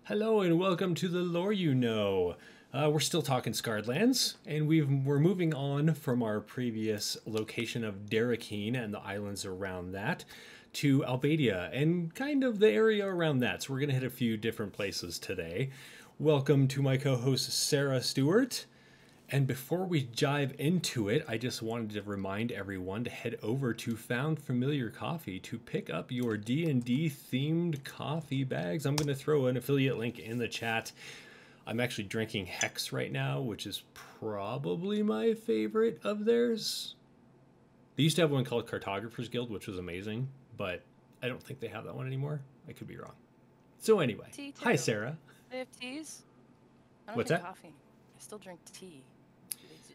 Hello and welcome to the Lore You Know. We're still talking Scarred Lands, and we're moving on from our previous location of Derakeen and the islands around that to Albadia and kind of the area around that. So we're going to hit a few different places today. Welcome to my co-host Sarah Stewart. And before we dive into it, I just wanted to remind everyone to head over to Found Familiar Coffee to pick up your D&D themed coffee bags. I'm going to throw an affiliate link in the chat. I'm actually drinking Hex right now, which is probably my favorite of theirs. They used to have one called Cartographer's Guild, which was amazing, but I don't think they have that one anymore. I could be wrong. So anyway, Tea too. hi Sarah. They have teas? I don't What's drink that? coffee. I still drink tea.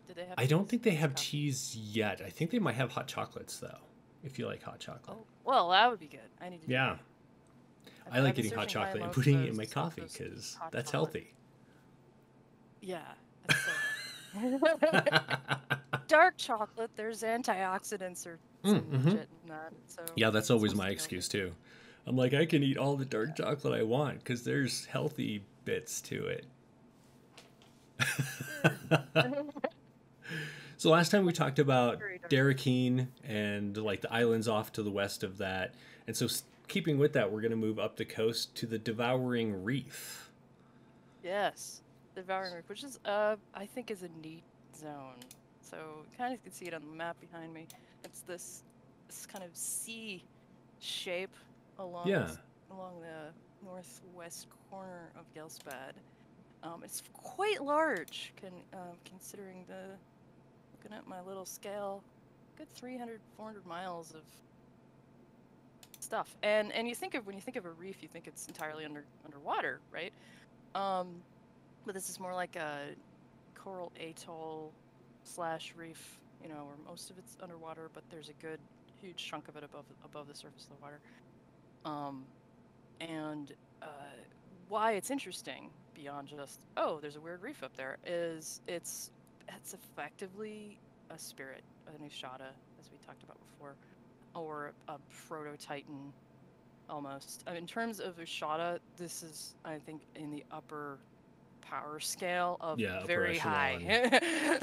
Do they have I don't teas? think they have Coffee? teas yet. I think they might have hot chocolates though, if you like hot chocolate. Oh, well, that would be good. I need to do Yeah. that. I like I've been getting hot searching high chocolate and low for putting it in my those coffee because hot that's chocolate. healthy. Yeah. That's so dark chocolate, there's antioxidants or some shit in that. So Yeah, that's it's always supposed my to be excuse too. I'm like, I can eat all the dark chocolate I want because there's healthy bits to it. healthy. So last time we talked about Very dark. Derakeen and like the islands off to the west of that. And so keeping with that, we're going to move up the coast to the Devouring Reef. Yes. Devouring Reef, which is I think is a neat zone. So you kind of can see it on the map behind me. It's this kind of C shape along Yeah. along the northwest corner of Ghelspad. It's quite large, considering looking at my little scale, good 300, 400 miles of stuff. And you think of when you think of a reef, you think it's entirely underwater, right? But this is more like a coral atoll / reef, where most of it's underwater, but there's a good huge chunk of it above the surface of the water. And why it's interesting beyond just, oh, there's a weird reef up there, is it's effectively a spirit, a Nushada, as we talked about before, or a proto-Titan almost. I mean, in terms of Ushada, this is, I think, in the upper power scale of very high.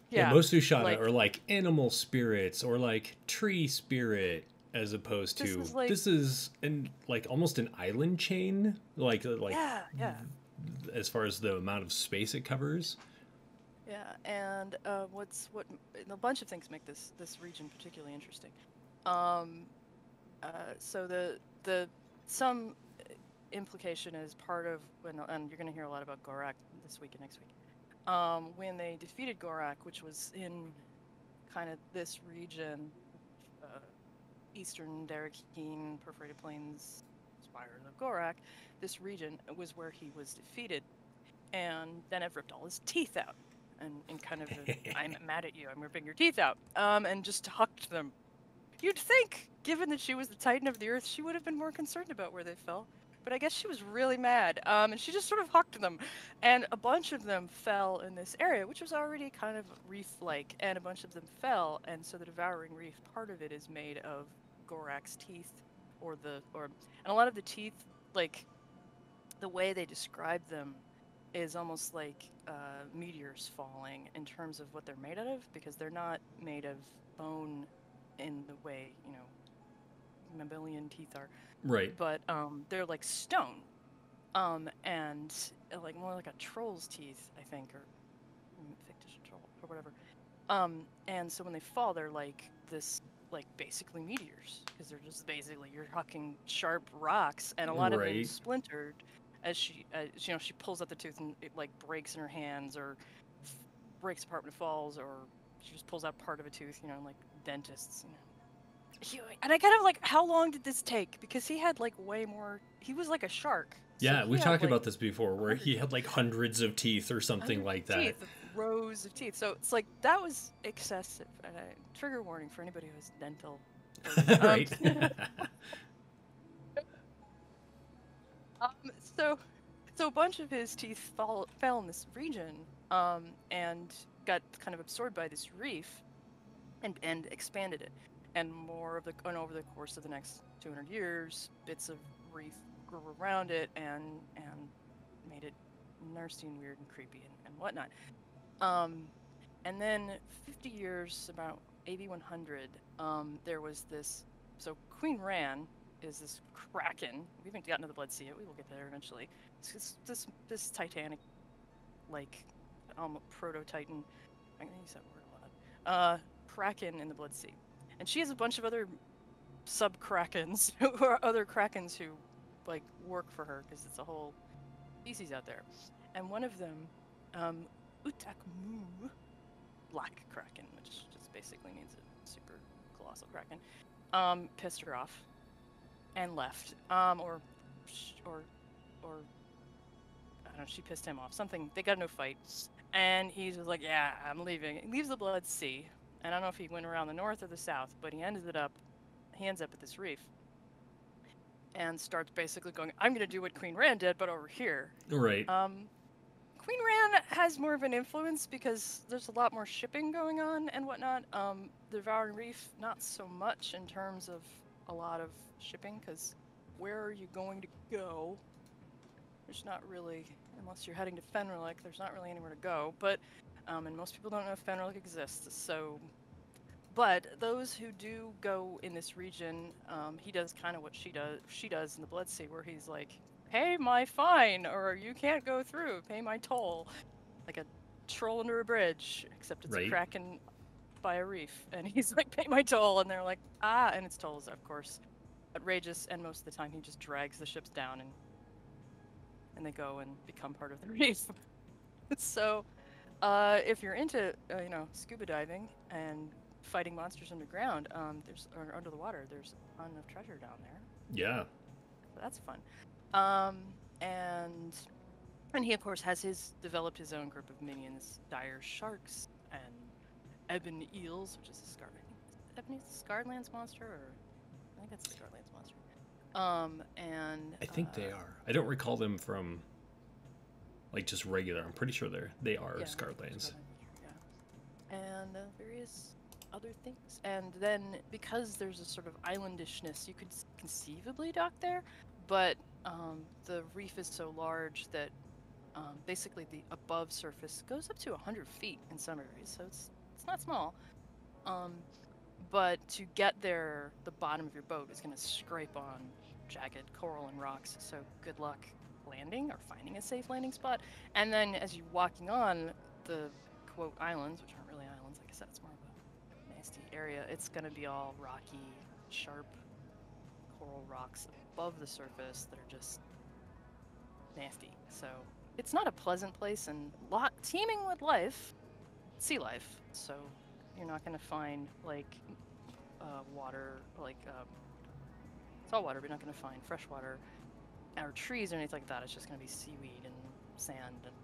Yeah, most Ushada like, are like animal spirits or like tree spirit, as opposed to this is like almost an island chain, like yeah. as far as the amount of space it covers. Yeah, and a bunch of things make this region particularly interesting. So the some implication is part of and you're going to hear a lot about Gorak this week and next week. When they defeated Gorak, which was in kind of this region, eastern Derakeen, Perforated Plains, Spires of Gorak, this region was where he was defeated. And then it ripped all his teeth out. And kind of, I'm mad at you, I'm ripping your teeth out. And just hucked them. You'd think, given that she was the Titan of the Earth, she would have been more concerned about where they fell. But I guess she was really mad, and she just sort of hucked them. And a bunch of them fell in this area, which was already kind of reef-like, and a bunch of them fell, and so the Devouring Reef, part of it is made of Gorak's teeth, and a lot of the teeth, like, the way they describe them is almost like meteors falling in terms of what they're made out of, because they're not made of bone in the way, mammalian teeth are. Right. But they're like stone. And like more like a troll's teeth, I think, or fictitious troll or whatever. And so when they fall, they're like this, like basically meteors, because they're just basically, you're hucking sharp rocks, and a lot of them splintered as she pulls out the tooth and it like breaks in her hands, or breaks apart when it falls, or she just pulls out part of a tooth, like dentists, And I kind of like, how long did this take? Because he had like way more. He was like a shark. Yeah, we've talked about this before, where he had like hundreds of teeth or something like that. Rows of teeth. So it's like, that was excessive. And trigger warning for anybody who has dental. Right. So a bunch of his teeth fell in this region, and got kind of absorbed by this reef, and expanded it. And over the course of the next 200 years, bits of reef grew around it and made it nasty and weird and creepy and whatnot. And then 50 years, about AD 100, there was this. So Queen Ran is this kraken. We haven't gotten to the Blood Sea yet. We will get there eventually. It's this Titanic, like, proto-Titan. I'm gonna use that word a lot. Kraken in the Blood Sea, and she has a bunch of other sub-krakens who are other krakens who, like, work for her because it's a whole species out there. And one of them, Utakmu, Black Kraken, which just basically means a super colossal kraken, pissed her off and left. Or I don't know, she pissed him off. Something, they got into a fight. And he's just like, yeah, I'm leaving. He leaves the Blood Sea. And I don't know if he went around the north or the south, but he ends up at this reef. And starts basically going, I'm going to do what Queen Ran did, but over here. Right. Queen Ran has more of an influence because there's a lot more shipping going on and whatnot. The Devouring Reef, not so much in terms of a lot of shipping, because where are you going to go? There's not really, unless you're heading to Fenric, there's not really anywhere to go. But, and most people don't know if Fenric exists, so. But those who do go in this region, he does kind of what she does in the Blood Sea, where he's like, pay my fine, or you can't go through, pay my toll. Like a troll under a bridge, except it's a kraken by a reef. And he's like, pay my toll, and they're like, and its toll is, of course, outrageous, and most of the time he just drags the ships down, and they go and become part of the reef. So, if you're into, scuba diving and fighting monsters underground, or under the water, there's a ton of treasure down there. Yeah. So that's fun. And he of course has developed his own group of minions, dire sharks and ebon eels, which is a Scarlands monster, or I think that's a Scarlands monster. And I think they are. I don't recall them from like just regular. I'm pretty sure they are Scarlands. Yeah. And various other things. And then because there's a sort of islandishness, you could conceivably dock there, but the reef is so large that basically the above surface goes up to 100 feet in some areas, so it's not small. But to get there, the bottom of your boat is going to scrape on jagged coral and rocks, so good luck landing or finding a safe landing spot. And then as you're walking on the, quote, islands, which aren't really islands, like I said, it's more of a nasty area, it's going to be all rocky, sharp coral rocks above the surface that are just nasty. So it's not a pleasant place, and teeming with life, sea life. So you're not going to find like water, like salt water, but you're not going to find fresh water or trees or anything like that. It's just going to be seaweed and sand and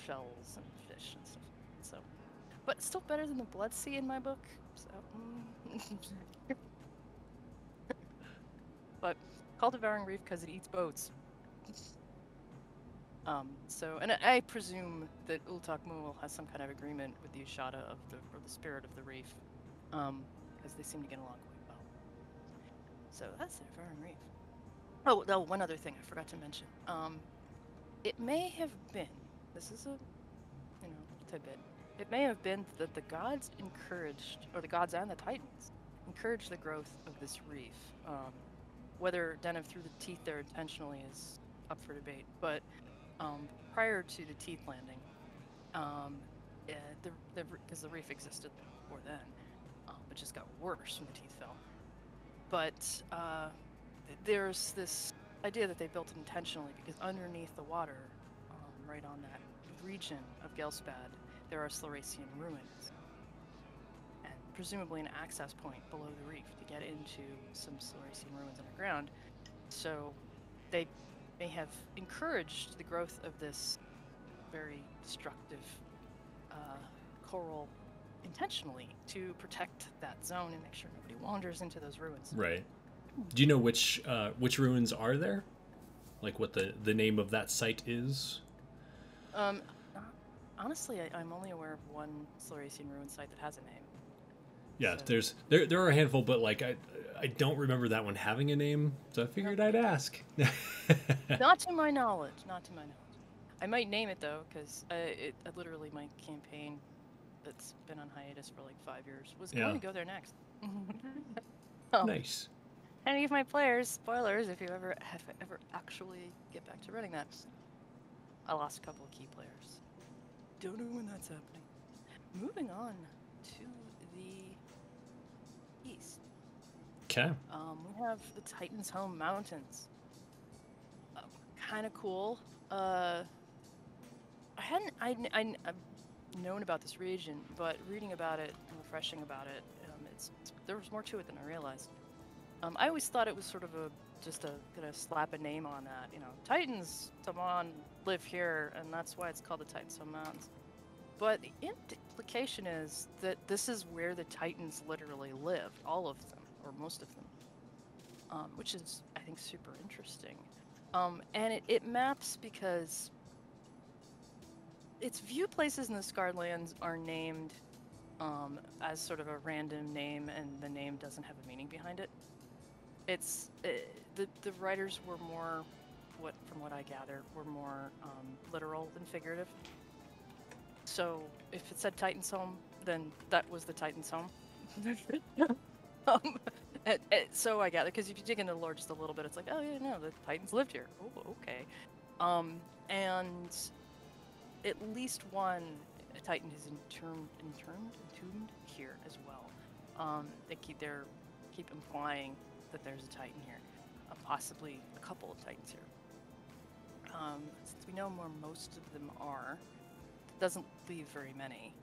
shells and fish and stuff. So, but it's still better than the Blood Sea in my book. So, but called Devouring Reef because it eats boats. So, and I presume that Ultakmul has some kind of agreement with the Ushada or the spirit of the reef, because they seem to get along quite well. So that's the Devouring Reef. Oh, no, one other thing I forgot to mention. It may have been, this is a, tidbit. It may have been that the gods encouraged, or the gods and the Titans, encouraged the growth of this reef. Whether Deneb threw the teeth there intentionally is up for debate, but prior to the teeth landing, because the reef existed before then, it just got worse when the teeth fell. But there's this idea that they built it intentionally because underneath the water, right on that region of Ghelspad, there are Slaracian ruins, and presumably an access point below the reef to get into some Slaracian ruins underground. So they may have encouraged the growth of this very destructive coral intentionally to protect that zone and make sure nobody wanders into those ruins. Right. Do you know which ruins are there? Like what the name of that site is? Honestly, I'm only aware of one Slaracian ruin site that has a name. Yeah, So, there are a handful, but like I don't remember that one having a name, so I no, figured I'd ask. not to my knowledge. Not to my knowledge. I might name it though, because literally my campaign that's been on hiatus for like 5 years was going Yeah, to go there next. um, nice. any of my players, spoilers, if you ever actually get back to running that, I lost a couple of key players. Don't know when that's happening. Moving on to the east. Okay. We have the Titanshome Mountains. Kind of cool. Uh, I hadn't I've known about this region, but reading about it and refreshing about it, there was more to it than I realized. I always thought it was sort of just gonna slap a name on that, Titans, come on, live here, and that's why it's called the Titanshome Mountains. But the implication is that this is where the Titans literally lived, all of them, or most of them, which is, I think, super interesting. And it maps because its view places in the Scarred Lands are named as sort of a random name, and the name doesn't have a meaning behind it. The writers were more, from what I gather, were more literal than figurative. So if it said Titan's home, then that was the Titan's home. So I gather, because if you dig into the lore just a little bit, it's like, oh yeah, no, the Titans lived here. Oh, okay. And at least one Titan is entombed here as well. They keep implying that there's a Titan here, possibly a couple of Titans here. Since we know where most of them are, it doesn't leave very many.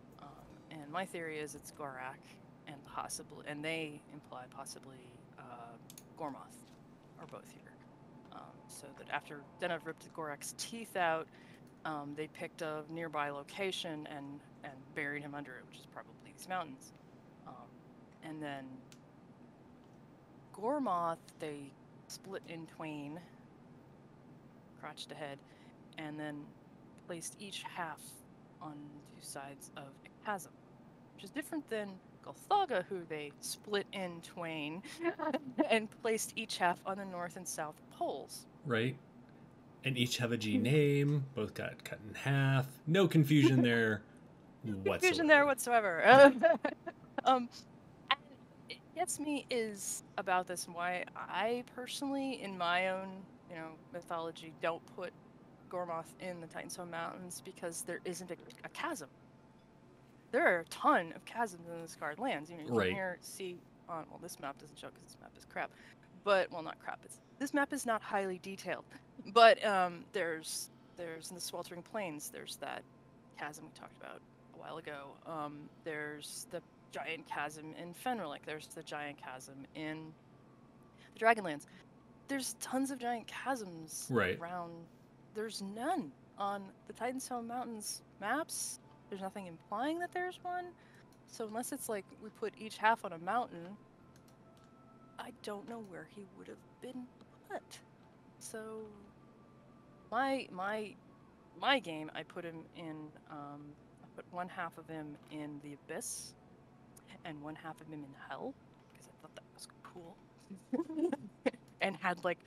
And my theory is it's Gorak, and they imply possibly Gormoth are both here. So that after Denna ripped Gorak's teeth out, they picked a nearby location and buried him under it, which is probably these mountains. And then Gormoth, they split in twain, crotched ahead, and then placed each half on two sides of a chasm, which is different than Gulthaga, who they split in twain and placed each half on the north and south poles. Right. And each have a G name. Both got cut in half. No confusion there whatsoever. Confusion there whatsoever. And it gets me is about this and why I personally, in my own, mythology, don't put Gormoth in the Titanshome Mountains, because there isn't a chasm. There are a ton of chasms in the Scarred Lands. You Right. can here see on, well, this map doesn't show because this map is crap, but, well, not crap. This map is not highly detailed, but there's in the Sweltering Plains, there's that chasm we talked about a while ago. There's the giant chasm in Fenric. There's the giant chasm in the Dragonlands. There's tons of giant chasms around. There's none on the Titanshome Mountains maps. There's nothing implying that there's one. So unless it's like we put each half on a mountain, I don't know where he would have been put. So my game, I put him in. I put one half of him in the Abyss, and one half of him in Hell, because I thought that was cool, and had like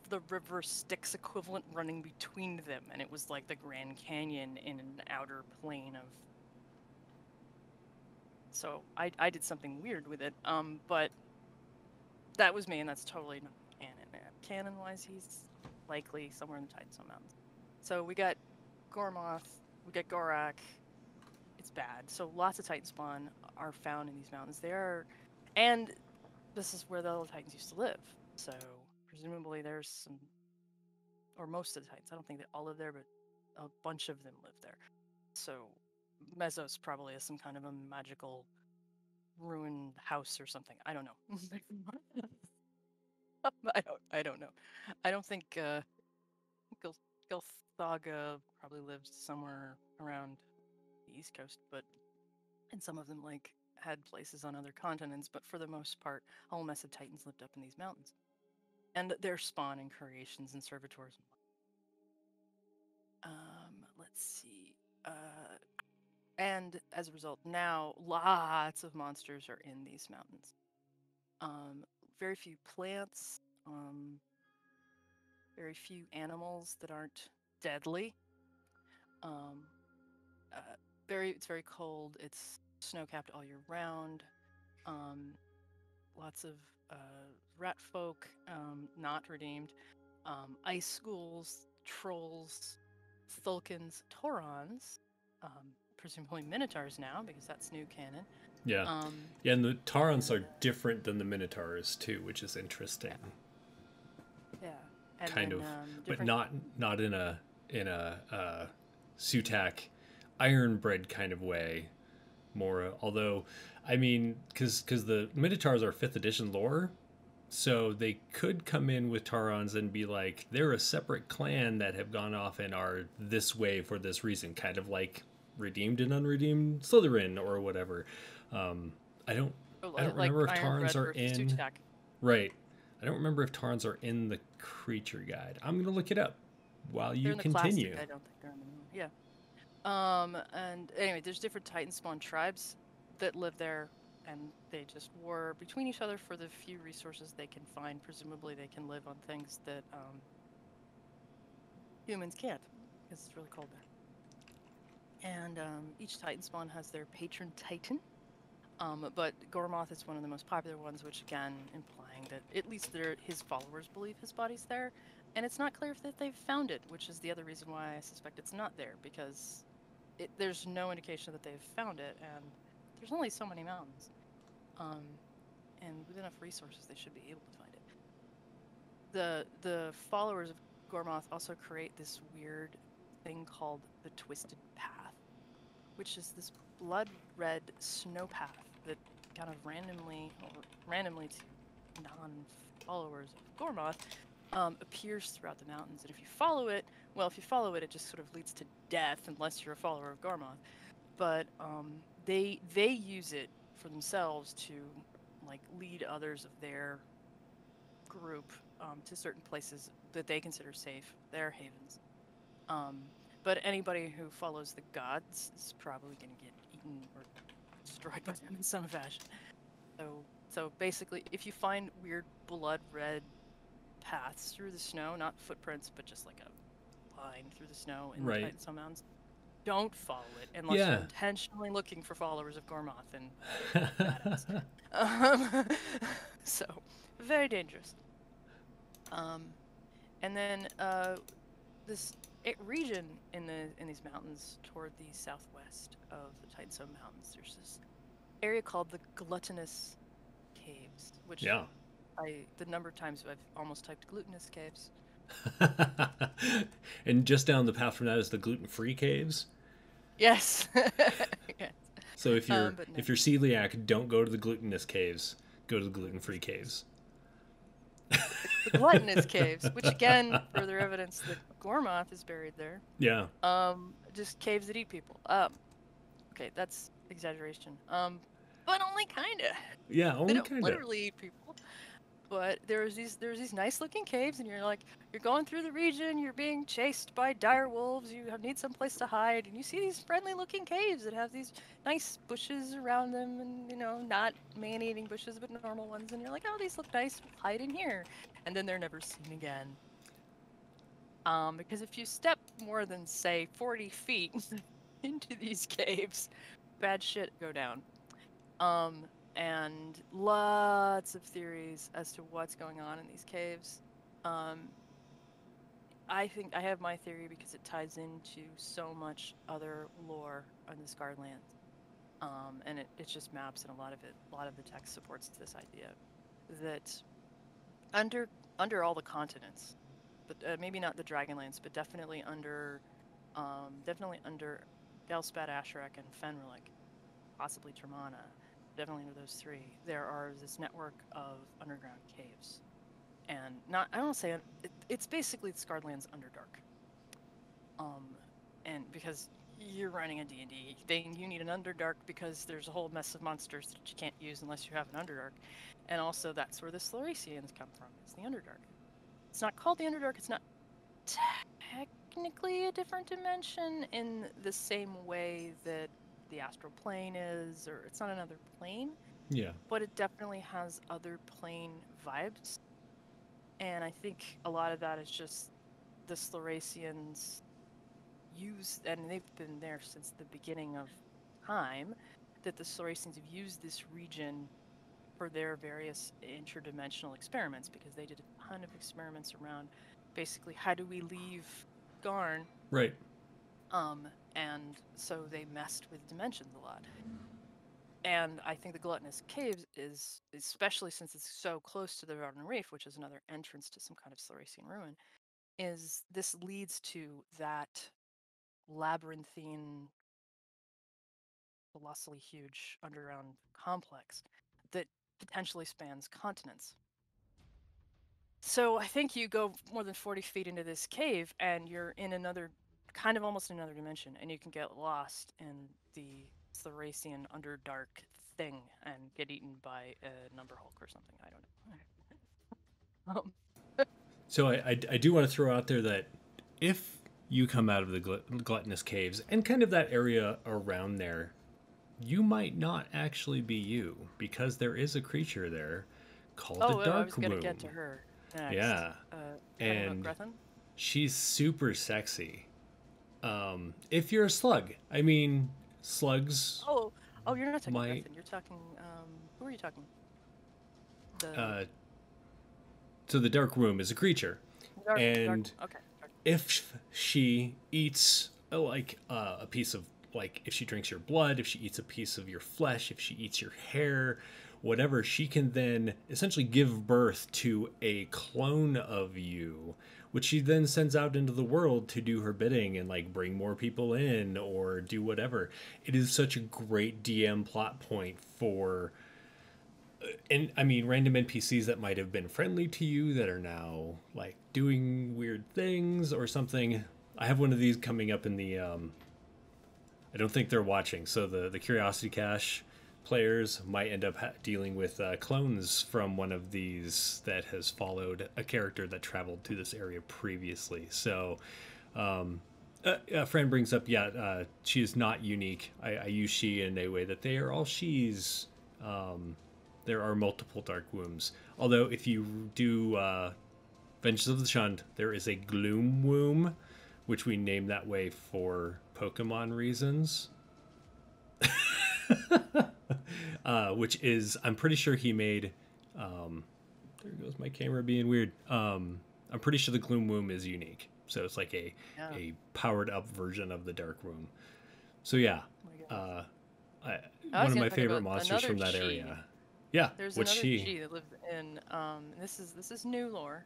the river Styx equivalent running between them, and it was like the Grand Canyon in an outer plane of. So I did something weird with it, but that was me, and that's totally not canon. Canon-wise, he's likely somewhere in the Titanshome Mountains. So we got Gormoth, we got Gorak. It's bad. So lots of Titan spawn are found in these mountains. And this is where the little Titans used to live. So presumably there's some, or most of the Titans. I don't think they all live there, but a bunch of them live there. So Mesos probably is some kind of a magical ruined house or something. I don't know. I don't know. I don't think Gulthaga probably lives somewhere around the East Coast, and some of them had places on other continents. But for the most part, a whole mess of Titans lived up in these mountains, and their spawn and creations and servitors. Let's see. and as a result, now lots of monsters are in these mountains. Very few plants, very few animals that aren't deadly. Um, it's very cold. It's snow-capped all year round. Lots of rat folk, not redeemed. Ice schools, trolls, thulkins, taurons, presumably minotaurs now because that's new canon. Yeah. Yeah, and the Taurons are different than the Minotaurs too, which is interesting. Yeah. And kind then, of, but not in a Sutak ironbred kind of way. More, although, I mean, because the Minotaurs are 5th edition lore, so they could come in with Taurons and be like, they're a separate clan that have gone off and are this way for this reason, kind of like redeemed and unredeemed Slytherin or whatever. I don't remember if Taurons are in. Sutak. Right. I don't remember if Taurons are in the creature guide. I'm gonna look it up while you continue. I don't think they're in the movie. Yeah. And anyway, there's different Titan spawn tribes that live there, and they just war between each other for the few resources they can find. Presumably, they can live on things that humans can't, because it's really cold there. And each Titan spawn has their patron Titan. But Gormoth is one of the most popular ones, which again implying that at least his followers believe his body's there, and it's not clear if they've found it, which is the other reason why I suspect it's not there, because there's no indication that they've found it, and there's only so many mountains, and with enough resources, they should be able to find it. The followers of Gormoth also create this weird thing called the Twisted Path, which is this blood red snow path that kind of randomly to non-followers of Gormoth appears throughout the mountains. And if you follow it, it just sort of leads to death unless you're a follower of Gormoth. But they use it for themselves to like lead others of their group to certain places that they consider safe, their havens. But anybody who follows the gods is probably going to get eaten or destroyed by them in some fashion. So basically, if you find weird blood red paths through the snow, not footprints, but just like a line through the snow in the Titanshome Mountains, don't follow it unless you're intentionally looking for followers of Gormoth and badass. So very dangerous. And then this region in these mountains toward the southwest of the Titanshome Mountains, there's this area called the Gluttonous Caves, which the number of times I've almost typed glutinous caves. And just down the path from that is the gluten-free caves. Yes. Yes. So if you're celiac, don't go to the glutinous caves. Go to the gluten-free caves. The gluttonous caves, which again, further evidence that Gormoth is buried there. Yeah. Just caves that eat people. Okay, that's exaggeration. But only kinda. Yeah, only kinda. They don't literally eat people. But there's these nice looking caves, and you're going through the region, you're being chased by dire wolves, you need some place to hide, and you see these friendly looking caves that have these nice bushes around them, and not man-eating bushes, but normal ones, and you're like, oh, these look nice, we'll hide in here. And then they're never seen again. Because if you step more than, say, 40 feet into these caves, bad shit go down. And lots of theories as to what's going on in these caves. I think I have my theory because it ties into so much other lore on the Scarred Lands. And it's just maps, and a lot of the text supports this idea that under all the continents, but maybe not the Dragonlands, but definitely under Ghelspad, Asherak, and Fenrilik, possibly Termana. Definitely under those three, there are this network of underground caves, and I don't say it's basically the Scarred Lands Underdark. And because you're running a D&D thing, you need an Underdark because there's a whole mess of monsters that you can't use unless you have an Underdark, and also that's where the Sloresians come from. It's the Underdark. It's not called the Underdark. It's not technically a different dimension in the same way that the astral plane is, or it's not another plane, Yeah. but it definitely has other plane vibes. And I think a lot of that is just the Slorasians use, and they've been there since the beginning of time, that the Slorasians have used this region for their various interdimensional experiments, because they did a ton of experiments around basically how do we leave Garn. Right. And so they messed with dimensions a lot. And I think the Gluttonous Caves is, especially since it's so close to the Rotten Reef, which is another entrance to some kind of Slorasian ruin, is this leads to that labyrinthine, colossally huge underground complex that potentially spans continents. So I think you go more than 40 feet into this cave and you're in another, kind of almost another dimension, and you can get lost in the Thracian Underdark thing and get eaten by a number Hulk or something. I don't know. So I do want to throw out there that if you come out of the gluttonous caves and kind of that area around there, you might not actually be you, because there is a creature there called the Dark I was gonna Womb. get to her next. Yeah, and she's super sexy. If you're a slug, I mean, slugs. Oh, you're not talking Grethen. You're talking. Who are you talking? So the Dark Womb is a creature, and okay. if she eats a piece of, like, if she drinks your blood, if she eats a piece of your flesh, if she eats your hair, whatever, she can then essentially give birth to a clone of you, which she then sends out into the world to do her bidding and like bring more people in or do whatever. It is such a great DM plot point for, and I mean, random NPCs that might have been friendly to you that are now like doing weird things or something. I have one of these coming up in the I don't think they're watching, so the Curiosity Cache players might end up dealing with clones from one of these that has followed a character that traveled to this area previously. So a friend brings up, she is not unique. I use she in a way that they are all she's. There are multiple Dark Wombs. Although if you do Vengeance of the Shunned, there is a Gloom Womb, which we named that way for Pokemon reasons. Which is, I'm pretty sure he made, there goes my camera being weird. I'm pretty sure the Gloom Womb is unique. So it's like a powered up version of the Dark Womb. So yeah, one of my favorite monsters from that area. Yeah, there's another G that lives in, this is new lore.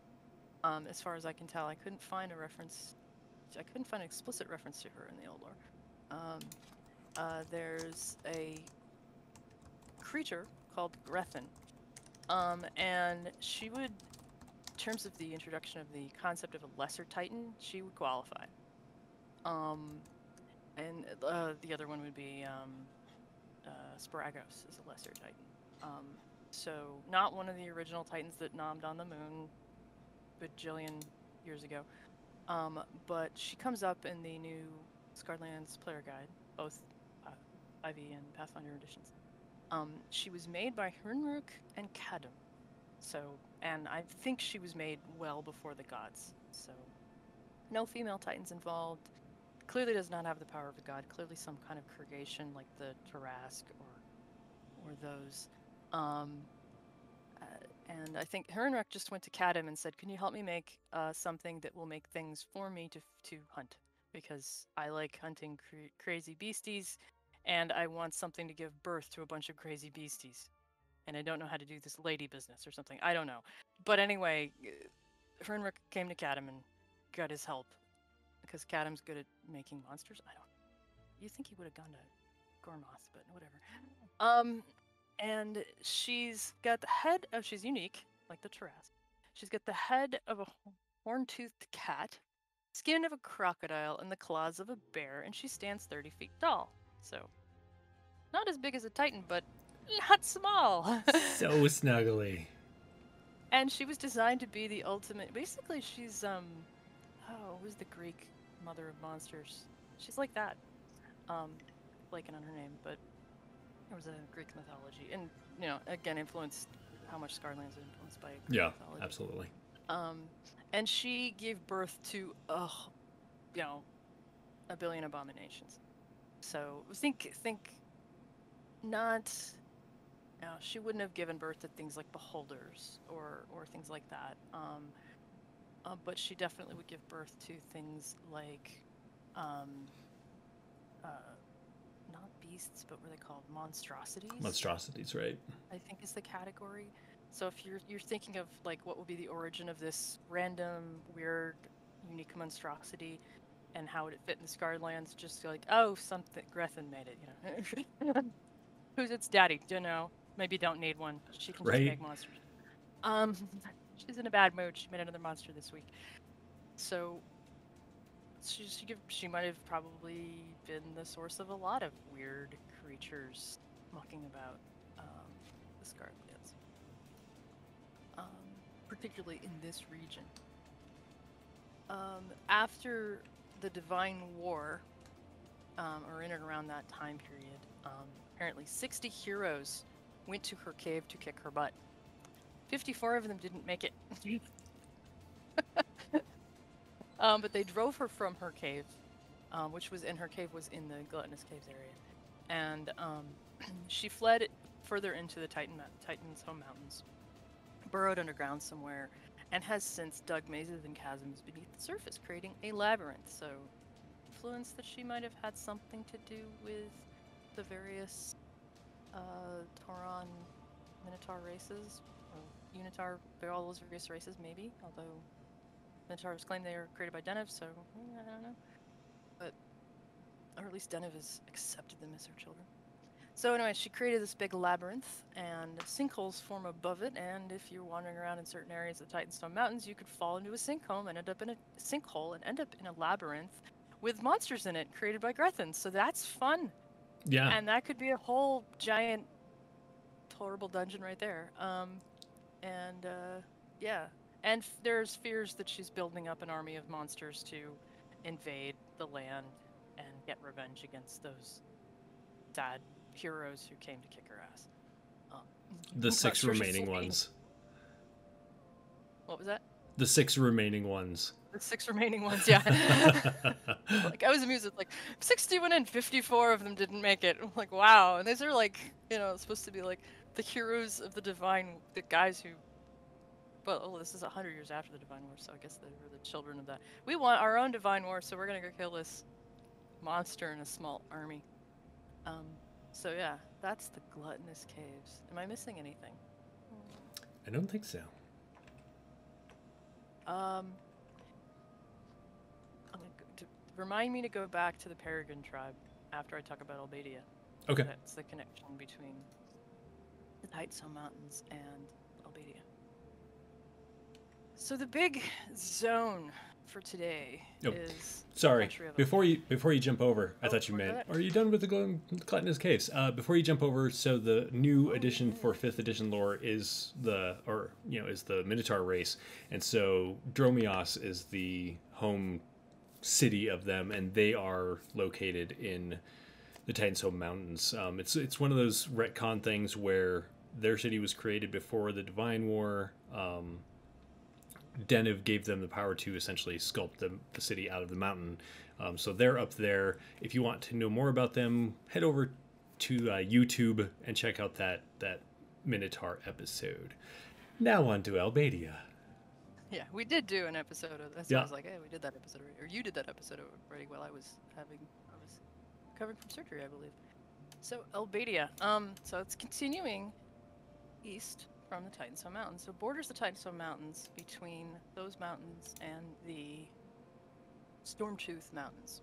As far as I can tell, I couldn't find a reference. I couldn't find an explicit reference to her in the old lore. There's a creature called Grethen, and she would, in terms of the introduction of the concept of a lesser titan, she would qualify. And the other one would be Sporagos is a lesser titan. So not one of the original titans that nommed on the moon bajillion years ago. But she comes up in the new Scarlands player guide, both IV and Pathfinder editions. She was made by Hernruk and Kadum. So, and I think she was made well before the gods. So, no female titans involved. Clearly does not have the power of a god. Clearly some kind of creation like the Tarask or those. And I think Hernruk just went to Kadum and said, "Can you help me make something that will make things for me to hunt? Because I like hunting crazy beasties, and I want something to give birth to a bunch of crazy beasties. And I don't know how to do this lady business or something. I don't know. But anyway, Hernruk came to Kadum and got his help. Because Kadum's good at making monsters. I don't know. You think he would have gone to Gormoth, but whatever. And she's got the head of, she's unique, like the Tarask. She's got the head of a horn-toothed cat, skin of a crocodile, and the claws of a bear, and she stands 30 feet tall. So, not as big as a titan, but not small. So snuggly. And she was designed to be the ultimate, basically she's, who's the Greek mother of monsters? She's like that. blanking on her name, but it was a Greek mythology, and again influenced how much Scarlands is influenced by Greek mythology. Absolutely. And she gave birth to a billion abominations. So think not. She wouldn't have given birth to things like beholders or things like that. But she definitely would give birth to things like, not beasts, but what are they called? Monstrosities. Monstrosities, right? I think is the category. So if you're thinking of like what would be the origin of this random, weird, unique monstrosity, and how would it fit in the Scarred Lands? Just like, oh, something Grethin made it, Who's its daddy? Don't know. Maybe don't need one. She can just make monsters. She's in a bad mood. She made another monster this week. So she might have probably been the source of a lot of weird creatures mucking about the Scarred Lands. Particularly in this region. After the Divine War, or in and around that time period, apparently 60 heroes went to her cave to kick her butt. 54 of them didn't make it. But they drove her from her cave, which was in the Gluttonous Caves area. And she fled further into the Titanshome Mountains, burrowed underground somewhere, and has since dug mazes and chasms beneath the surface, creating a labyrinth. So, influence that she might have had something to do with the various Tauron Minotaur races, or Unitar, all those various races, maybe, although Minotaurs claim they are created by Deneb, so I don't know. But, or at least Deneb has accepted them as her children. So anyway, she created this big labyrinth, and sinkholes form above it, and if you're wandering around in certain areas of the Titanstone Mountains, you could fall into a sinkhole and end up in a labyrinth with monsters in it created by Grethans. So that's fun. Yeah. And that could be a whole giant, horrible dungeon right there. Yeah. And there's fears that she's building up an army of monsters to invade the land and get revenge against those sad heroes who came to kick her ass. The 6 remaining ones. What was that? The 6 remaining ones. The 6 remaining ones, yeah. Like, I was amused with, 60 went in, 54 of them didn't make it. I'm like, wow. And these are, supposed to be, the heroes of the Divine, the guys who... Well, this is 100 years after the Divine War, so I guess they were the children of that. We want our own Divine War, so we're gonna go kill this monster in a small army. So yeah, that's the Gluttonous Caves. Am I missing anything? I don't think so. Remind me to go back to the Peregrine tribe after I talk about Albadia. Okay. That's the connection between the Titanshome Mountains and Albadia. So the big zone for today is... Sorry, before you jump over, I thought you meant, are you done with the Gluttonous Caves? Before you jump over, so the new addition for 5th edition lore is the Minotaur race, and so Dromios is the home city of them, and they are located in the Titanshome Mountains. It's one of those retcon things where their city was created before the Divine War. Deneb gave them the power to essentially sculpt the city out of the mountain. So they're up there. If you want to know more about them, head over to YouTube and check out that Minotaur episode. Now on to Albadia. Yeah, we did do an episode of this. Yeah. I was like, hey, we did that episode already. Or you did that episode already while I was recovering from surgery, I believe. So Albadia. So it's continuing east from the Titanshome Mountains. So borders the Titanshome Mountains between those mountains and the Stormtooth Mountains.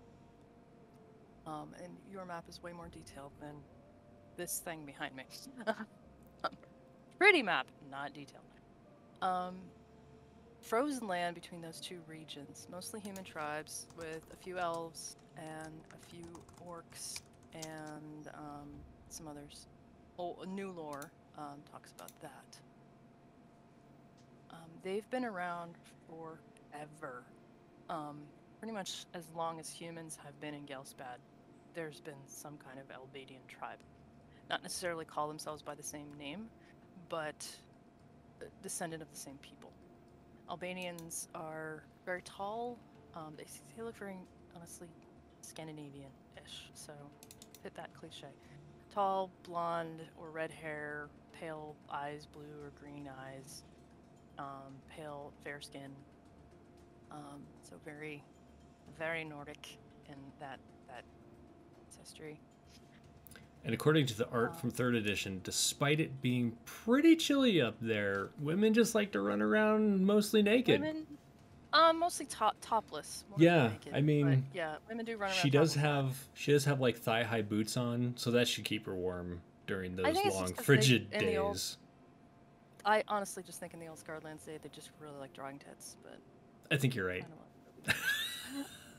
And your map is way more detailed than this thing behind me. Pretty map, not detailed. Frozen land between those two regions, mostly human tribes with a few elves and a few orcs and some others. Oh, new lore talks about that. They've been around forever, pretty much as long as humans have been in Ghelspad. there's been some kind of Albadian tribe. Not necessarily call themselves by the same name, but descendant of the same people. Albanians are very tall. They look very, honestly, Scandinavian-ish, so fit that cliche. Tall, blonde or red hair, pale eyes, blue or green eyes, pale, fair skin. So very, very Nordic in that ancestry. And according to the art from third edition, despite it being pretty chilly up there, women just like to run around mostly naked. Women, mostly topless, more than Yeah, naked. I But mean, yeah, women do run around topless a lot. she does have like thigh high boots on, so that should keep her warm during I those think it's just long because they frigid in the old. days. I honestly just think in the old Scarlands they just really like drawing tits, but I think you're right.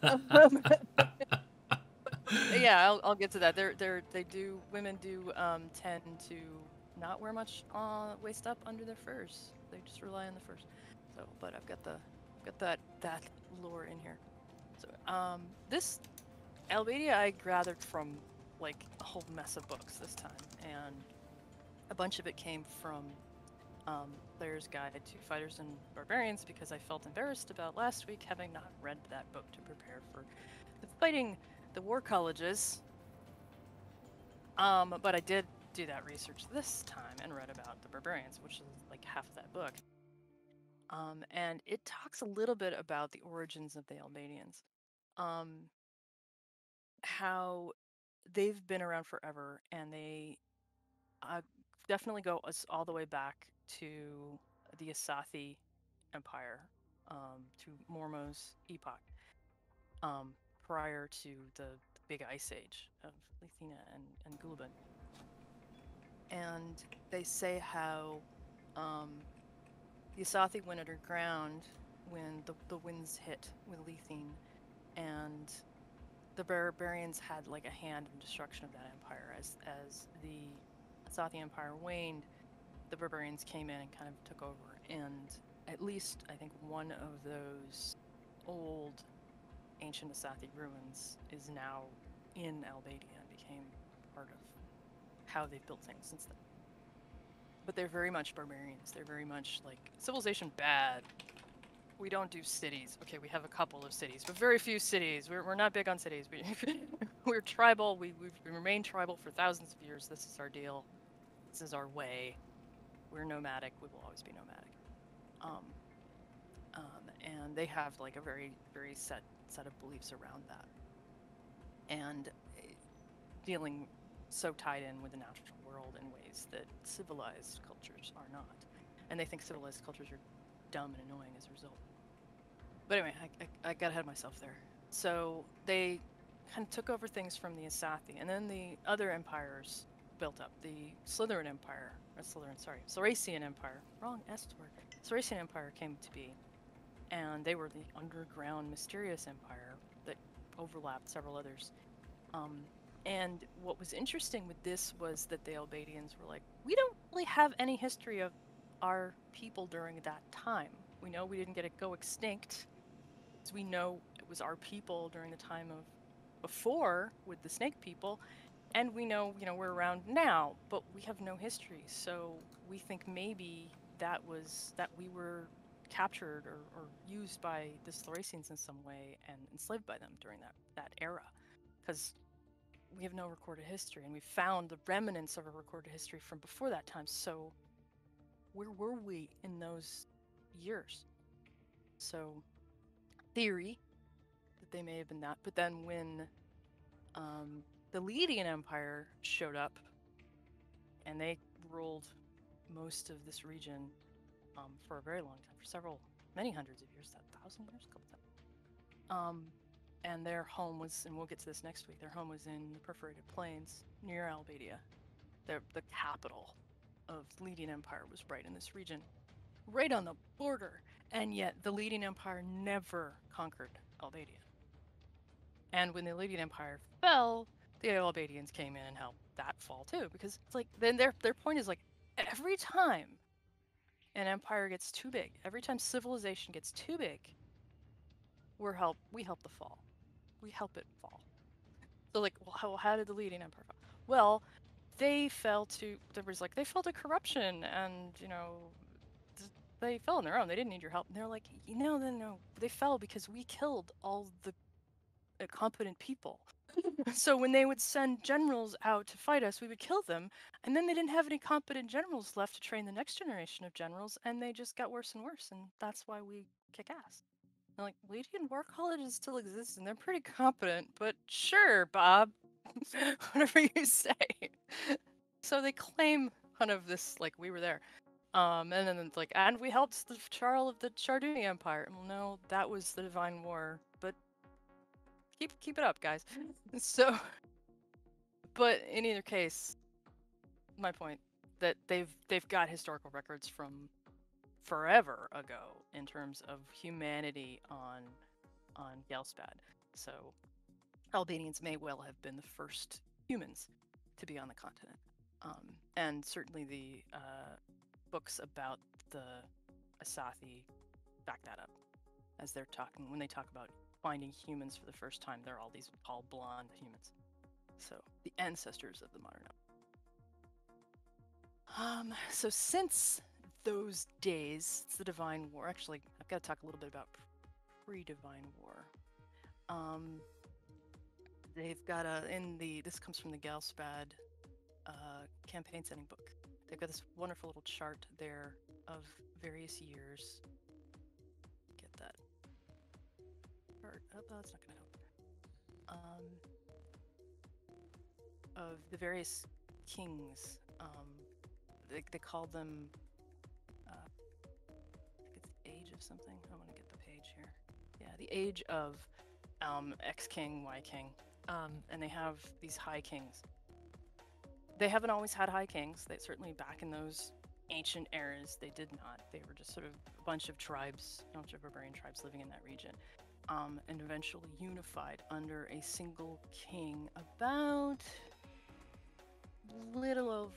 I don't know. Yeah, I'll get to that. Women do tend to not wear much waist up under their furs. They just rely on the furs. So, but I've got that lore in here. So, this Albadia I gathered from like a whole mess of books this time, and a bunch of it came from Player's Guide to Fighters and Barbarians because I felt embarrassed about last week having not read that book to prepare for fighting the war colleges. But I did do that research this time and read about the barbarians, which is like half of that book. And it talks a little bit about the origins of the Albanians, how they've been around forever, and they definitely go all the way back to the Asathi Empire, to Mormo's epoch. Prior to the big ice age of Lithina and Gulban. And they say how the Asathi went underground when the winds hit with Lithine, and the barbarians had like a hand in destruction of that empire. As the Asathi Empire waned, the barbarians came in and kind of took over, and at least I think one of those old ancient Asathi ruins is now in Albadia and became part of how they've built things since then. But they're very much barbarians. They're very much like civilization bad. We don't do cities. Okay, we have a couple of cities, but very few cities. We're not big on cities. We're tribal. We've remained tribal for thousands of years. This is our deal. This is our way. We're nomadic. We will always be nomadic. And they have like a very, very set of beliefs around that, and feeling so tied in with the natural world in ways that civilized cultures are not. And they think civilized cultures are dumb and annoying as a result. But anyway, I got ahead of myself there. So they kind of took over things from the Asathi, and then the other empires built up. The Slytherin Empire, Saracen Empire, wrong S word. Saracen Empire came to be, and they were the underground mysterious empire that overlapped several others. And what was interesting with this was that the Albadians were like, we don't really have any history of our people during that time. We know we didn't get it go extinct, so we know it was our people during the time of before with the snake people, and we know, we're around now, but we have no history. So we think maybe that we were captured or used by the Thracians in some way and enslaved by them during that era, because we have no recorded history, and we found the remnants of a recorded history from before that time. So where were we in those years? So theory that they may have been that, but then when the Lydian Empire showed up and they ruled most of this region for a very long time, for many hundreds of years, 1,000 years, a couple times. And their home was, and we'll get to this next week, their home was in the Perforated Plains near Albadia. The capital of the Lydian Empire was right in this region, right on the border, and yet the Lydian Empire never conquered Albadia. And when the Lydian Empire fell, the Albadians came in and helped that fall too, because it's like, then their point is like, every time an empire gets too big, every time civilization gets too big, we help the fall. We help it fall. So like, well, how did the leading empire fall? Well, they fell to corruption, and they fell on their own. They didn't need your help. And they're like, no, they fell because we killed all the competent people. So when they would send generals out to fight us, we would kill them, and then they didn't have any competent generals left to train the next generation of generals, and they just got worse and worse, and that's why we kick ass. They're like, Legion War Colleges still exist, and they're pretty competent, but sure, Bob, whatever you say. So they claim kind of this, like, we were there. And then it's like, and we helped the Charl of the Charduni Empire. Well, no, that was the Divine War, but keep it up, guys. So, but in either case, my point that they've got historical records from forever ago in terms of humanity on Ghelspad. So Albanians may well have been the first humans to be on the continent. And certainly the books about the Asathi back that up. As they're talking, when they talk about finding humans for the first time, they're all these tall blonde humans. So the ancestors of the modern elf. So since those days, it's the Divine War. Actually, I've got to talk a little bit about pre-Divine War. They've got this comes from the Ghelspad campaign setting book. They've got this wonderful little chart there of various years. Get that chart up. Oh, that's not going to help. Of the various kings. They called them. I think it's the age of something. I want to get the page here. Yeah, the age of X king, Y king. And they have these high kings. They haven't always had high kings. They certainly back in those ancient eras, they did not. They were just sort of a bunch of tribes, a bunch of barbarian tribes living in that region, and eventually unified under a single king about little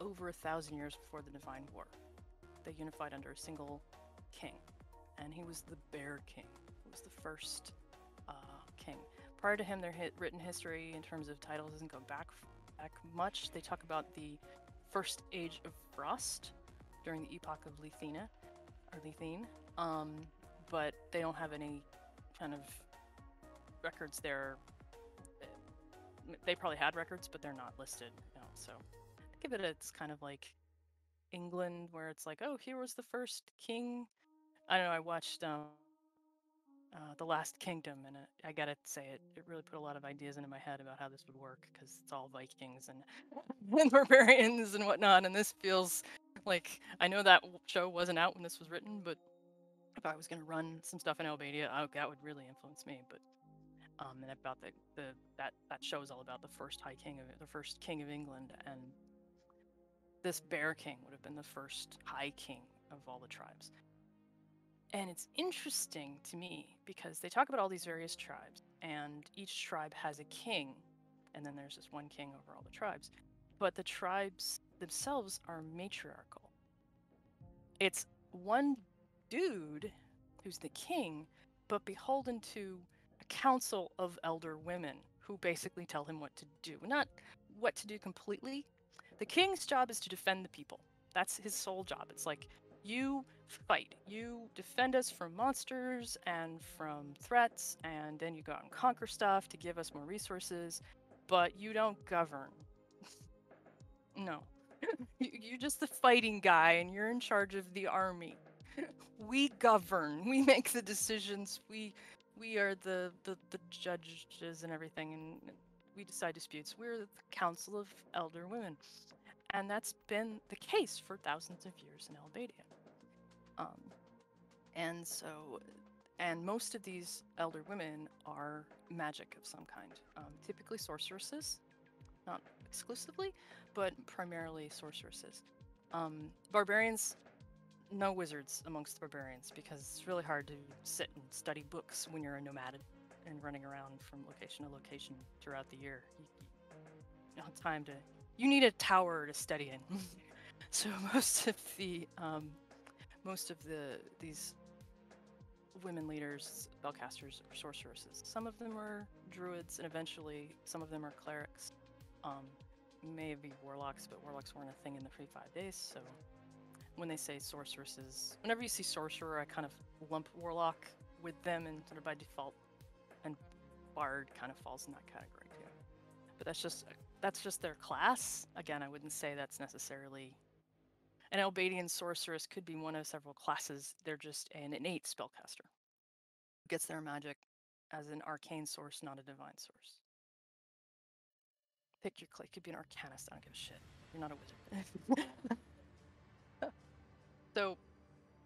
over 1,000 years before the Divine War. They unified under a single king, and he was the Bear King. He was the first king. Prior to him, their written history in terms of titles doesn't go back much. They talk about the first age of frost during the epoch of Lethene, but they don't have any kind of records there. They probably had records, but they're not listed. So give it it's kind of like England, where it's like, oh, here was the first king. I don't know. I watched The Last Kingdom, and I gotta say, it really put a lot of ideas into my head about how this would work, because it's all Vikings and barbarians and whatnot, and this feels like, I know that show wasn't out when this was written, but if I was gonna run some stuff in Albadia, that would really influence me. But and about that show is all about the first first king of England, and this Bear King would have been the first high king of all the tribes. And it's interesting to me because they talk about all these various tribes, and each tribe has a king, and then there's this one king over all the tribes. But the tribes themselves are matriarchal. It's one dude who's the king, but beholden to a council of elder women who basically tell him what to do. Not what to do completely. The king's job is to defend the people. That's his sole job. It's like, you fight. You defend us from monsters and from threats, and then you go out and conquer stuff to give us more resources, but you don't govern. No. You're just the fighting guy, and you're in charge of the army. We govern. We make the decisions. We are the judges and everything, and we decide disputes. We're the council of elder women. And that's been the case for thousands of years in Albadia. And most of these elder women are magic of some kind, typically sorceresses, not exclusively, but primarily sorceresses. Barbarians, no wizards amongst the barbarians, because it's really hard to sit and study books when you're a nomad and running around from location to location throughout the year. You don't have time to. You need a tower to study in. So most of these women leaders, spellcasters, or sorceresses. Some of them are druids, and eventually some of them are clerics. Maybe warlocks, but warlocks weren't a thing in the pre-5 days, so when they say sorceresses, whenever you see sorcerer, I kind of lump warlock with them, and sort of by default, and bard kind of falls in that category too. But that's just their class. Again, I wouldn't say that's necessarily an Albadian sorceress. Could be one of several classes. They're just an innate spellcaster. Gets their magic as an arcane source, not a divine source. Pick your class. Could be an arcanist. I don't give a shit. You're not a wizard. So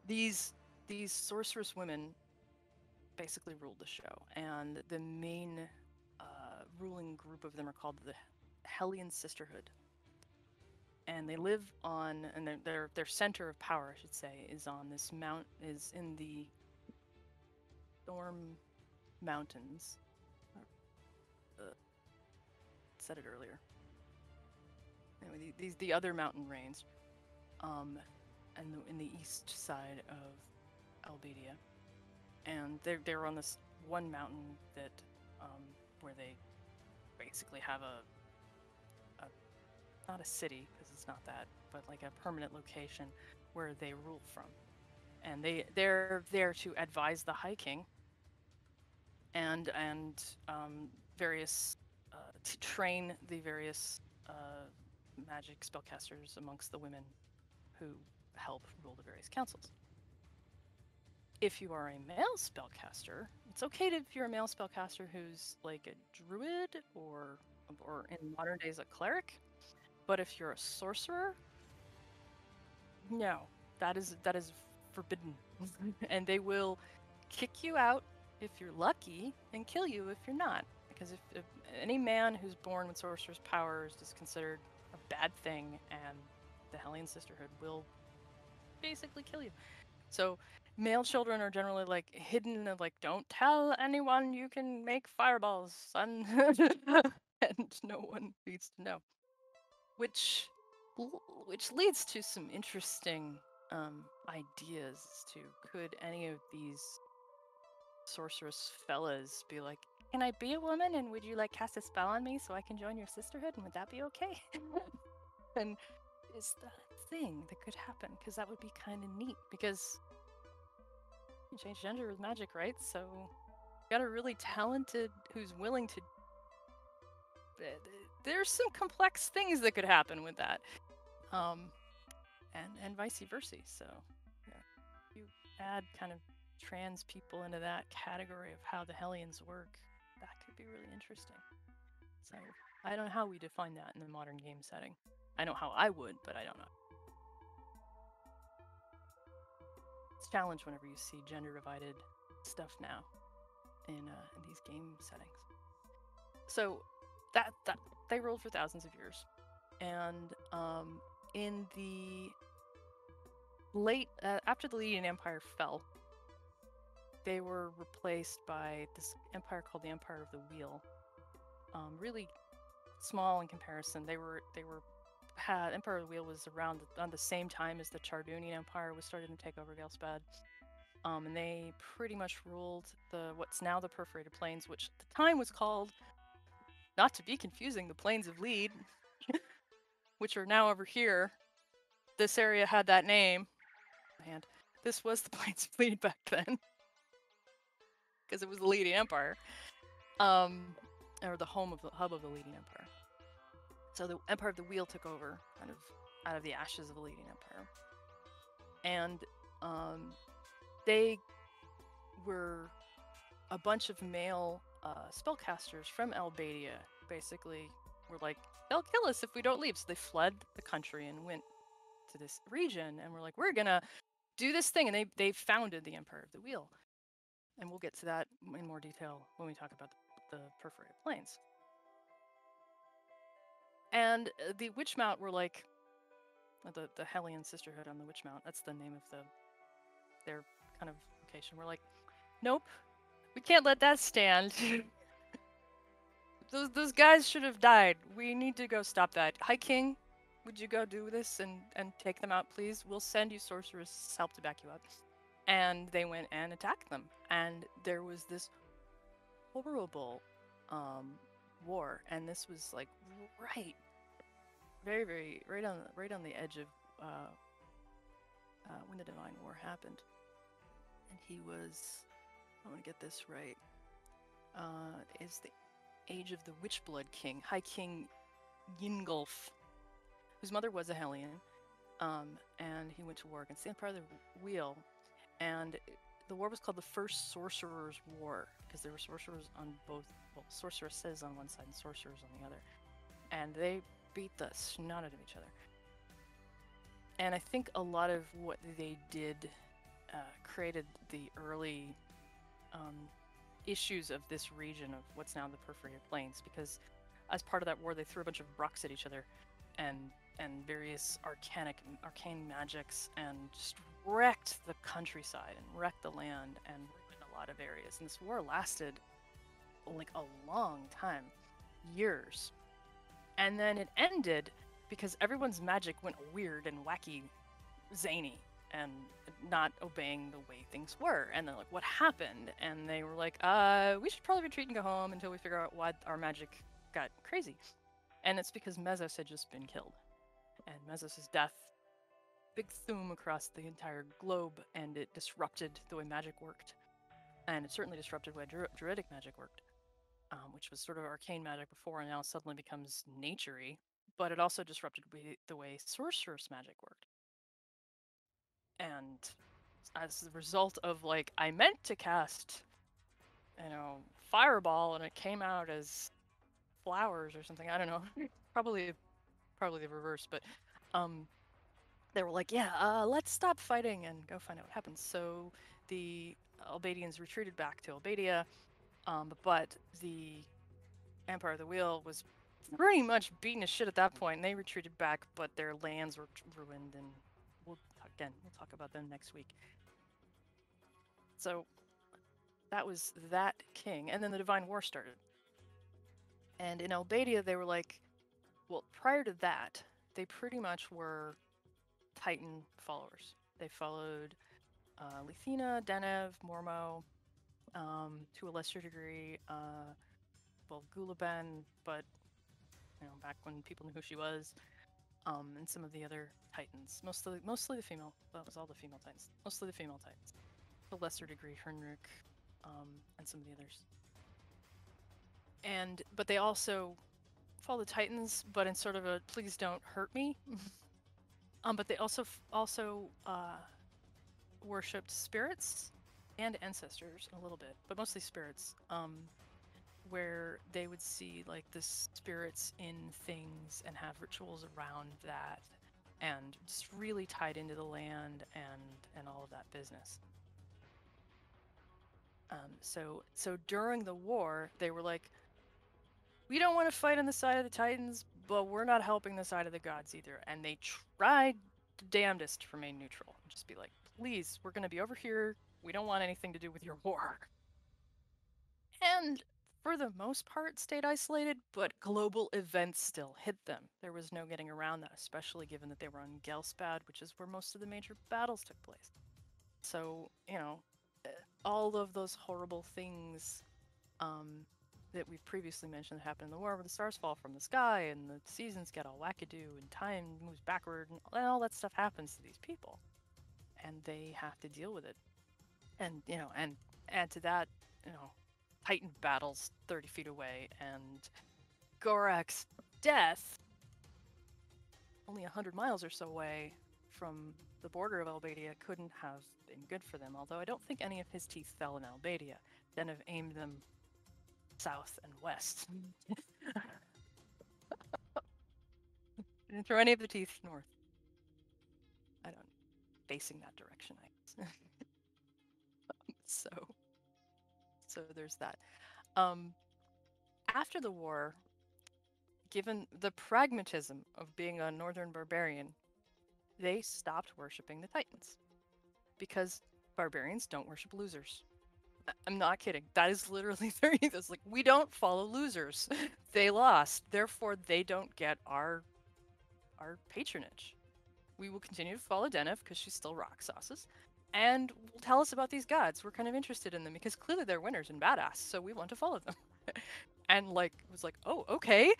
these sorceress women basically ruled the show, and the main ruling group of them are called the Hellion Sisterhood, and they live on, and their center of power, I should say, is on this is in the Titanshome Mountains. Said it earlier. Anyway, the other mountain range, and in the east side of Albadia, and they're on this one mountain that where they basically have a not a city, because it's not that, but like a permanent location where they rule from, and they're there to advise the High King and various to train the various magic spellcasters amongst the women who help rule the various councils. If you are a male spellcaster, it's okay if you're a male spellcaster who's like a druid or in modern days a cleric, but if you're a sorcerer, no, that is forbidden, and they will kick you out if you're lucky and kill you if you're not. Because if any man who's born with sorcerer's powers is considered a bad thing, and the Hellion Sisterhood will basically kill you. So male children are generally like hidden, and like, don't tell anyone you can make fireballs, son. And no one needs to know. Which leads to some interesting ideas as to, could any of these sorceress fellas be like, can I be a woman, and would you like cast a spell on me so I can join your sisterhood, and would that be okay? And is that a thing that could happen? Because that would be kind of neat, because you can change gender with magic, right? So you got a really talented who's willing to there's some complex things that could happen with that, and vice versa. So yeah, you add kind of trans people into that category of how the Hellions work, that could be really interesting. So I don't know how we define that in the modern game setting. I know how I would, but I don't know. It's a challenge whenever you see gender divided stuff now in these game settings. So that they ruled for thousands of years, and in the late after the Lydian Empire fell, they were replaced by this empire called the Empire of the Wheel. Really small in comparison. Empire of the Wheel was around on the same time as the Chardunian Empire was starting to take over Ghelspad. And they pretty much ruled what's now the Perforated Plains, which at the time was called, not to be confusing, the Plains of Lead, which are now over here. This area had that name, and this was the Plains of Lead back then, because it was the Lydian Empire, or the hub of the Lydian Empire. So the Empire of the Wheel took over, kind of out of the ashes of the Lydian Empire, and they were a bunch of male spellcasters from Albadia. Basically, were like, they'll kill us if we don't leave. So they fled the country and went to this region, and were like, we're gonna do this thing, and they founded the Empire of the Wheel. And we'll get to that in more detail when we talk about the Perforated Plains. And the Witchmount were like, the Hellion Sisterhood on the Witchmount, that's the name of their kind of location. We're like, nope, we can't let that stand. Those guys should have died. We need to go stop that. High King, would you go do this and take them out, please? We'll send you sorceress help to back you up. and they went and attacked them. And there was this horrible war, and this was like right on the edge of when the Divine War happened. And he was, I want to get this right, is the age of the Witchblood King, High King Yingolf, whose mother was a Hellion, and he went to war against the Empire of the Wheel, and the war was called the First Sorcerer's War, because there were sorcerers on both, well, sorceresses on one side and sorcerers on the other, and they beat the snot out of each other. And I think a lot of what they did created the early issues of this region of what's now the Perforated Plains, because as part of that war, they threw a bunch of rocks at each other, and various arcane magics, and just wrecked the countryside and wrecked the land and ruined a lot of areas. And this war lasted like a long time, years, and then it ended because everyone's magic went weird and wacky, zany, and not obeying the way things were. And they're like, what happened? And they were like, we should probably retreat and go home until we figure out why our magic got crazy. And it's because Mesos had just been killed. And Mesos' death, big thum across the entire globe, and it disrupted the way magic worked. And it certainly disrupted the way druidic magic worked, which was sort of arcane magic before, and now suddenly becomes nature-y. But it also disrupted the way sorcerous magic worked. And as a result of, like, I meant to cast, fireball, and it came out as flowers or something. I don't know. probably the reverse, but they were like, yeah, let's stop fighting and go find out what happens. So the Albadians retreated back to Albadia, but the Empire of the Wheel was pretty much beaten to shit at that point, and they retreated back, but their lands were ruined, and we'll talk about them next week. So that was that king, and then the Divine War started. And in Albadia, they were like, well, prior to that, they pretty much were Titan followers. They followed Lithina, Denev, Mormo, to a lesser degree, Gulaben, but back when people knew who she was, and some of the other Titans. Mostly the female. That was all the female Titans. Mostly the female Titans. To a lesser degree, Hernrick, and some of the others. But they also follow the Titans, but in sort of a please don't hurt me. But they also worshipped spirits and ancestors a little bit, but mostly spirits. Where they would see like the spirits in things and have rituals around that, and just really tied into the land and all of that business. So during the war, they were like, we don't want to fight on the side of the Titans, but we're not helping the side of the gods either. And they tried the damnedest to remain neutral. Just be like, please, we're going to be over here. We don't want anything to do with your war. And for the most part, stayed isolated, but global events still hit them. There was no getting around that, especially given that they were on Ghelspad, which is where most of the major battles took place. So, all of those horrible things that we've previously mentioned that happened in the war, where the stars fall from the sky and the seasons get all wackadoo and time moves backward and all that stuff happens to these people. And they have to deal with it. And, and add to that, Titan battles 30 feet away, and Gorak's death only 100 miles or so away from the border of Albadia couldn't have been good for them, although I don't think any of his teeth fell in Albadia. Denev aimed them south and west. Didn't throw any of the teeth north. I don't, facing that direction, I guess. So there's that. After the war, given the pragmatism of being a northern barbarian, they stopped worshipping the Titans. Because barbarians don't worship losers. I'm not kidding. That is literally their ethos. Like, we don't follow losers. They lost. Therefore, they don't get our patronage. We will continue to follow Denev because she's still rock sauces. and tell us about these gods. We're kind of interested in them because clearly they're winners and badass, so we want to follow them. And like was like, oh, okay.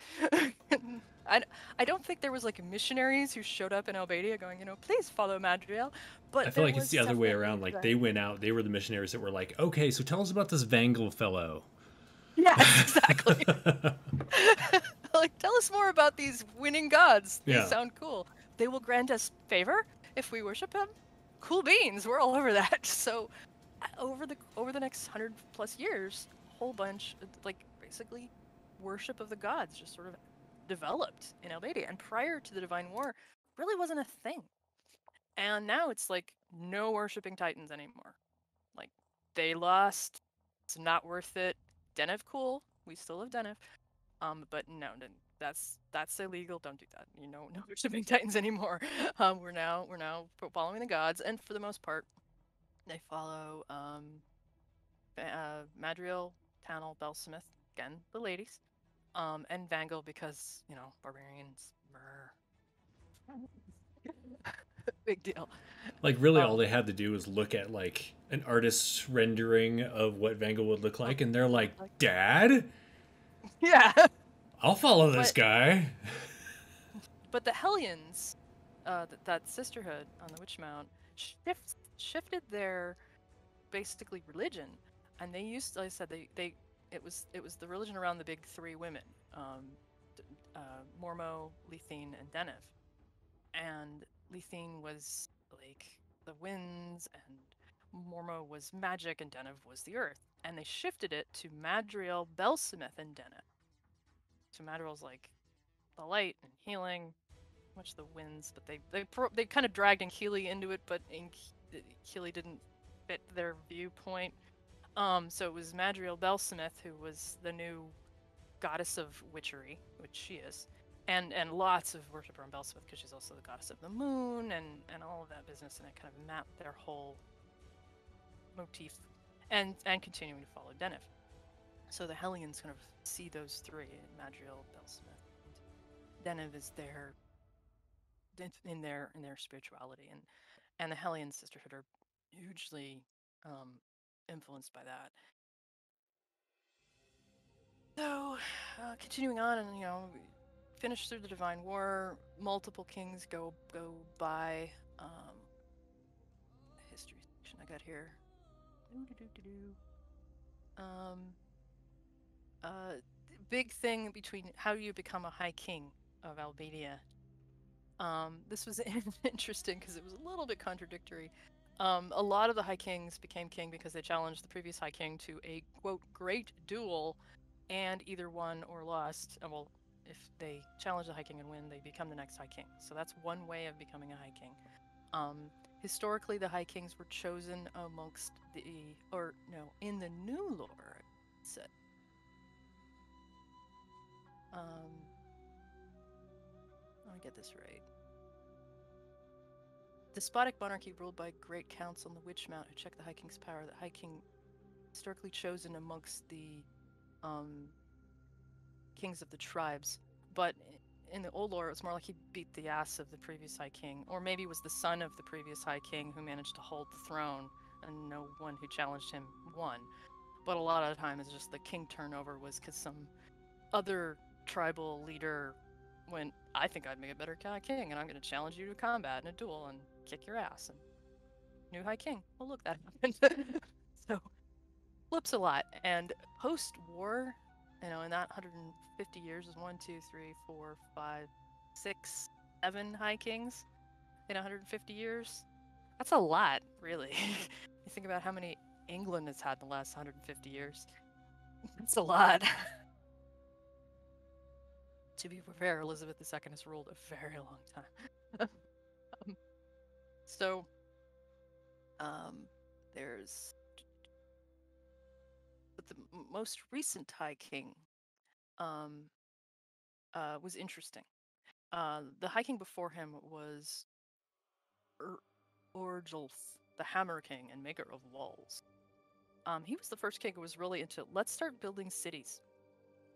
I don't think there was like missionaries who showed up in Albadia going, please follow Madriel, I but feel there like it's was the other way definitely around. Like that. they went out, they were the missionaries that were like, okay, so tell us about this Vangal fellow. Yes, exactly. Like, tell us more about these winning gods. These Yeah. sound cool. They will grant us favor if we worship them. Cool beans. We're all over that. So, over the next 100+ years, a whole bunch, like basically, worship of the gods just sort of developed in Albadia. And prior to the Divine War, really wasn't a thing. And now it's like no worshiping Titans anymore. Like they lost. It's not worth it. Denев, cool. We still have Denев. But no, that's illegal. Don't do that. No worshiping Titans anymore. We're now following the gods, and for the most part, they follow Madriel, Tanel, Belsmith, again the ladies, and Vangal because barbarians. Big deal. Like really, all Um, they had to do was look at like an artist's rendering of what Vangal would look of like, and they're what it like, looked like. "Dad, Yeah, I'll follow this but guy." but the Hellions, that sisterhood on the Witch Mount, shifted their basically religion, and they used, like I said, it was the religion around the big three women, Mormo, Lethene, and Denев. And Lethene was like the winds, and Mormo was magic, and Denев was the earth. And they shifted it to Madriel, Belsmith, and Denев. So Madriel's like the light and healing, much the winds, but they kind of dragged Inkili into it, but Inkili didn't fit their viewpoint. So it was Madriel Belsmith who was the new goddess of witchery, which she is, and lots of worship around Belsmith because she's also the goddess of the moon and all of that business, and it kind of mapped their whole motif, and continuing to follow Denев. So the Hellions kind of see those three, Madriel, Belsmith, and Denев is their in their spirituality, and the Hellion sisterhood are hugely influenced by that. So, continuing on, and finish through the Divine War. Multiple kings go by. History section I got here. Um, uh, Big thing between how you become a High King of Albadia. This was interesting because it was a little bit contradictory. A lot of the High Kings became king because they challenged the previous High King to a quote great duel, and either won or lost. Well, if they challenge the High King and win, they become the next High King. So that's one way of becoming a High King. Historically, the High Kings were chosen amongst in the new lore. Said. Let me get this right. Despotic monarchy ruled by great counts on the Witch Mount who check the High King's power. The High King historically chosen amongst the kings of the tribes, but in the old lore, it's more like he beat the ass of the previous High King, or maybe was the son of the previous High King who managed to hold the throne, and no one who challenged him won. But a lot of the time, it's just the king turnover was because some other tribal leader went, I think I'd make a better king, and I'm going to challenge you to combat in a duel and kick your ass. And new High King. Well, look, that happened. So, flips a lot. And post-war, in that 150 years is 1, 2, 3, 4, 5, 6, 7 High Kings in 150 years. That's a lot, really. You think about how many England has had in the last 150 years. That's a lot. To be fair, Elizabeth II has ruled a very long time. So, there's. But the most recent High King was interesting. The High King before him was Orgulf, the Hammer King and maker of walls. He was the first king who was really into let's start building cities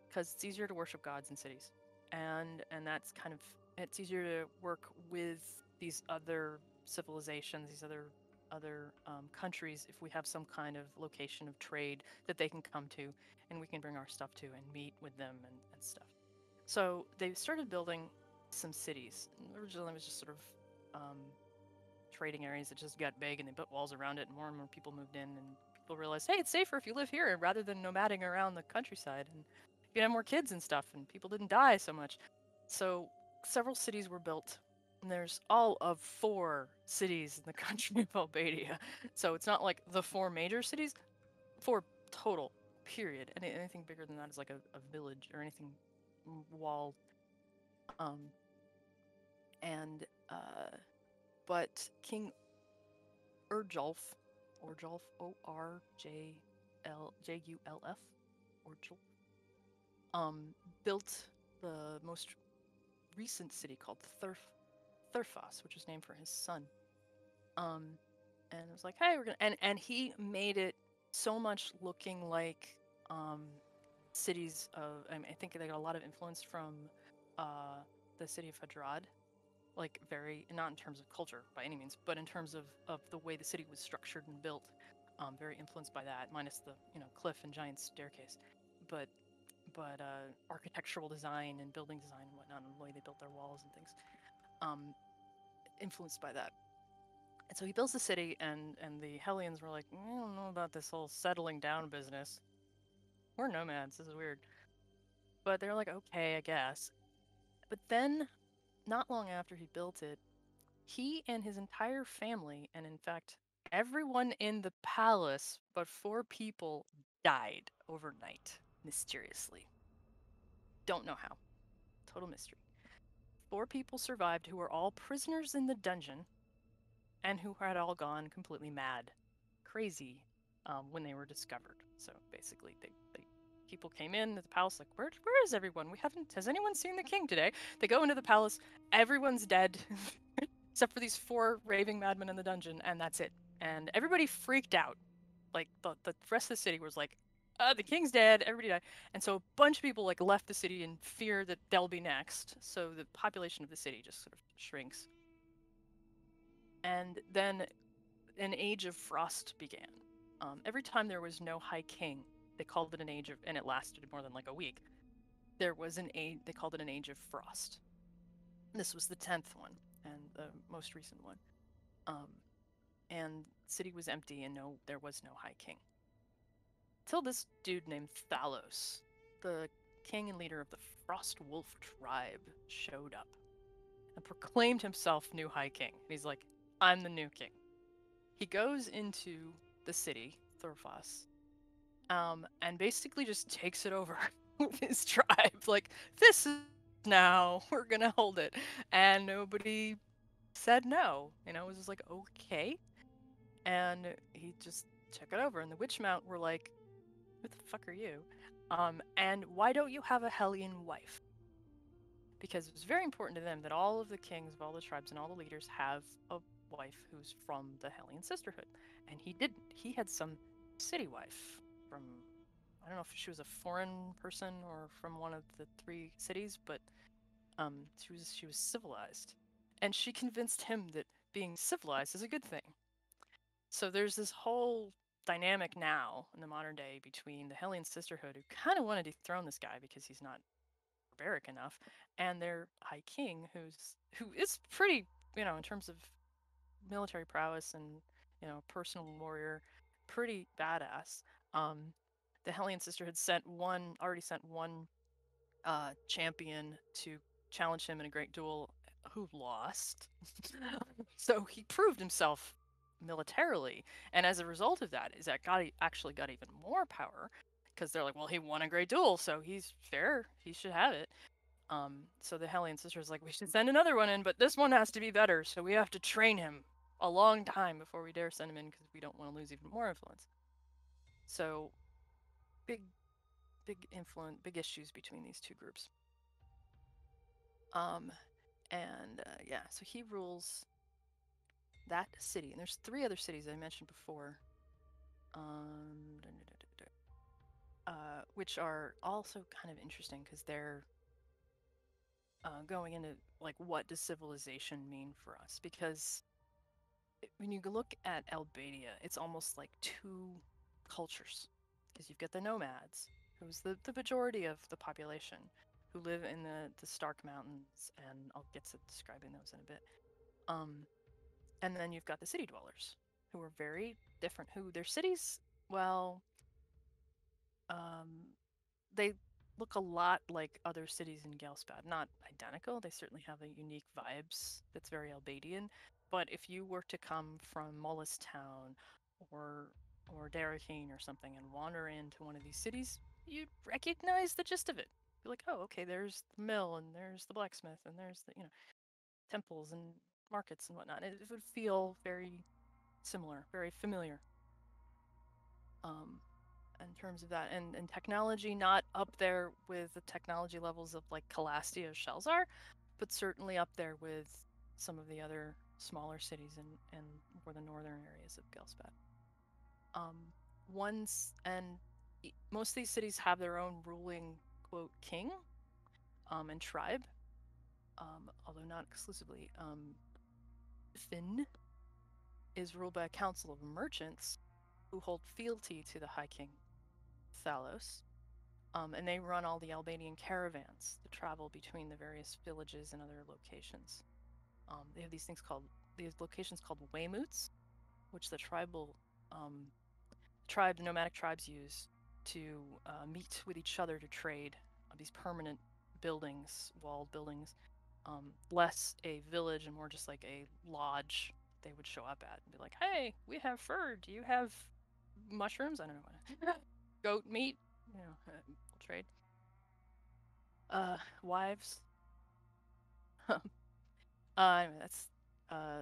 because it's easier to worship gods in cities, and that's kind of it's easier to work with these other civilizations, these other other countries if we have some kind of location of trade that they can come to and we can bring our stuff to and meet with them and stuff. So they started building some cities. And originally, it was just sort of trading areas that just got big, and they put walls around it, and more people moved in, and people realized, hey, it's safer if you live here rather than nomading around the countryside, and you can have more kids and stuff, and people didn't die so much. So several cities were built, and there's all of 4 cities in the country of Albadia. So it's not like the 4 major cities, 4 total, period. Anything bigger than that is like a village or anything walled. And but King Urjulf, Orjulf, built the most recent city called Thurfas, which was named for his son. And it was like, hey, we're gonna, and he made it so much looking like cities of, I think they got a lot of influence from the city of Hadrad, like very, not in terms of culture by any means, but in terms of the way the city was structured and built, very influenced by that, minus the cliff and giant staircase, but architectural design and building design and whatnot, and the way they built their walls and things, influenced by that. And so he builds the city, and the Hellions were like, I don't know about this whole settling down business. We're nomads. This is weird. But they're like, okay, I guess. But then, not long after he built it, he and his entire family, and in fact, everyone in the palace but 4 people, died overnight, mysteriously. Don't know how. Total mystery. 4 people survived who were all prisoners in the dungeon and who had all gone completely mad, crazy, when they were discovered. So basically, people came in at the palace like, where is everyone? Has anyone seen the king today? They go into the palace, everyone's dead, except for these 4 raving madmen in the dungeon, and that's it. And everybody freaked out. Like the rest of the city was like, the king's dead, everybody died. And so a bunch of people like left the city in fear that they'll be next. So the population of the city just sort of shrinks. And then an age of frost began. Every time there was no high king, they called it an age of, and it lasted more than like a week. There was an age, they called it an age of frost. This was the 10th one and the most recent one. And the city was empty and there was no high king. Till this dude named Thalos, the king and leader of the Frost Wolf tribe, showed up and proclaimed himself new high king. And he's like, I'm the new king. He goes into the city, Thurfas, and basically just takes it over with his tribe. Like, this is now, we're gonna hold it. And nobody said no. It was just like, okay. And he just took it over. And the Witchmount were like, who the fuck are you? And why don't you have a Hellion wife? Because it was very important to them that all of the kings of all the tribes and all the leaders have a wife who's from the Hellion Sisterhood. And he didn't. He had some city wife from, I don't know if she was a foreign person or from one of the 3 cities, but she was civilized. And she convinced him that being civilized is a good thing. So there's this whole dynamic now in the modern day between the Hellion Sisterhood, who kind of want to dethrone this guy because he's not barbaric enough, and their High King, who is pretty, in terms of military prowess and personal warrior, pretty badass. The Hellion Sisterhood already sent one champion to challenge him in a great duel, who lost. So he proved himself militarily, and as a result of that, actually got even more power, because they're like, well, he won a great duel, so he's fair, he should have it. So the Hellion Sisters like, we should send another one in, but this one has to be better, so we have to train him a long time before we dare send him in, because we don't want to lose even more influence. So big issues between these 2 groups. So he rules that city, and there's 3 other cities I mentioned before, which are also kind of interesting because they're going into like, what does civilization mean for us? Because when you look at Albadia, it's almost like two cultures, because you've got the nomads, who's the majority of the population, who live in the Stark Mountains, and I'll get to describing those in a bit. And then you've got the city dwellers, who are very different. Who their cities, well, um, they look a lot like other cities in Ghelspad. Not identical. They certainly have a unique vibes that's very Albadian. But if you were to come from Mullis Town or Darrakeen or something and wander into one of these cities, you'd recognize the gist of it. Be like, oh, okay, there's the mill and there's the blacksmith and there's the temples and markets and whatnot. It would feel very similar, very familiar. Um, in terms of that, and technology not up there with the technology levels of like Calastia shells are, but certainly up there with some of the other smaller cities in more the northern areas of Ghelspad. Ones and most of these cities have their own ruling quote king and tribe, although not exclusively. Finn is ruled by a council of merchants who hold fealty to the High King Thalos. And they run all the Albanian caravans that travel between the various villages and other locations. They have these locations called waymoots, which the nomadic tribes use to meet with each other to trade. These permanent buildings, walled buildings, less a village and more just like a lodge they would show up at and be like, "Hey, we have fur. Do you have mushrooms? I don't know, goat meat. We'll trade." Wives. That's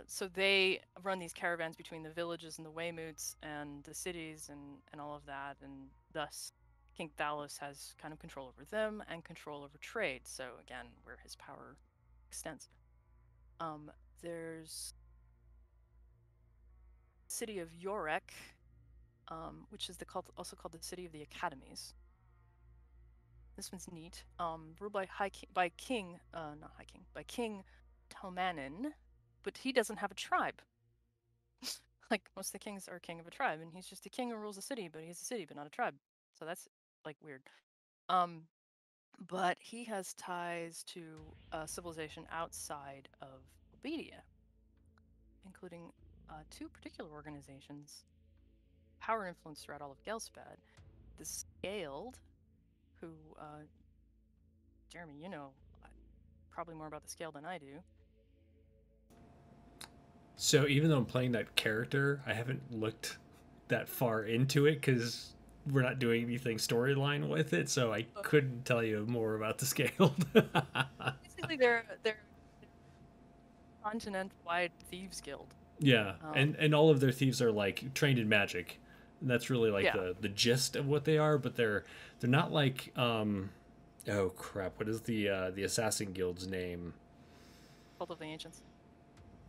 so they run these caravans between the villages and the waymoots and the cities and all of that, and thus King Thalos has kind of control over them and control over trade. So again, where his power extends. There's city of Yorek, which is also called the city of the academies. This one's neat. Ruled by King Tomanin, but he doesn't have a tribe. Like most of the kings are king of a tribe, and he's just a king who rules a city, but he's a city, but not a tribe. So that's like weird. But he has ties to civilization outside of Albadia, including two particular organizations, power influence throughout all of Ghelspad. The Scaled, who Jeremy, you know probably more about the Scaled than I do. So even though I'm playing that character, I haven't looked that far into it because we're not doing anything storyline with it, so I couldn't tell you more about the Scaled. Basically, they're continent-wide thieves guild. Yeah, and all of their thieves are like trained in magic. And that's really like Yeah. the gist of what they are, but they're not like oh crap, what is the assassin guild's name? Cult of the Ancients.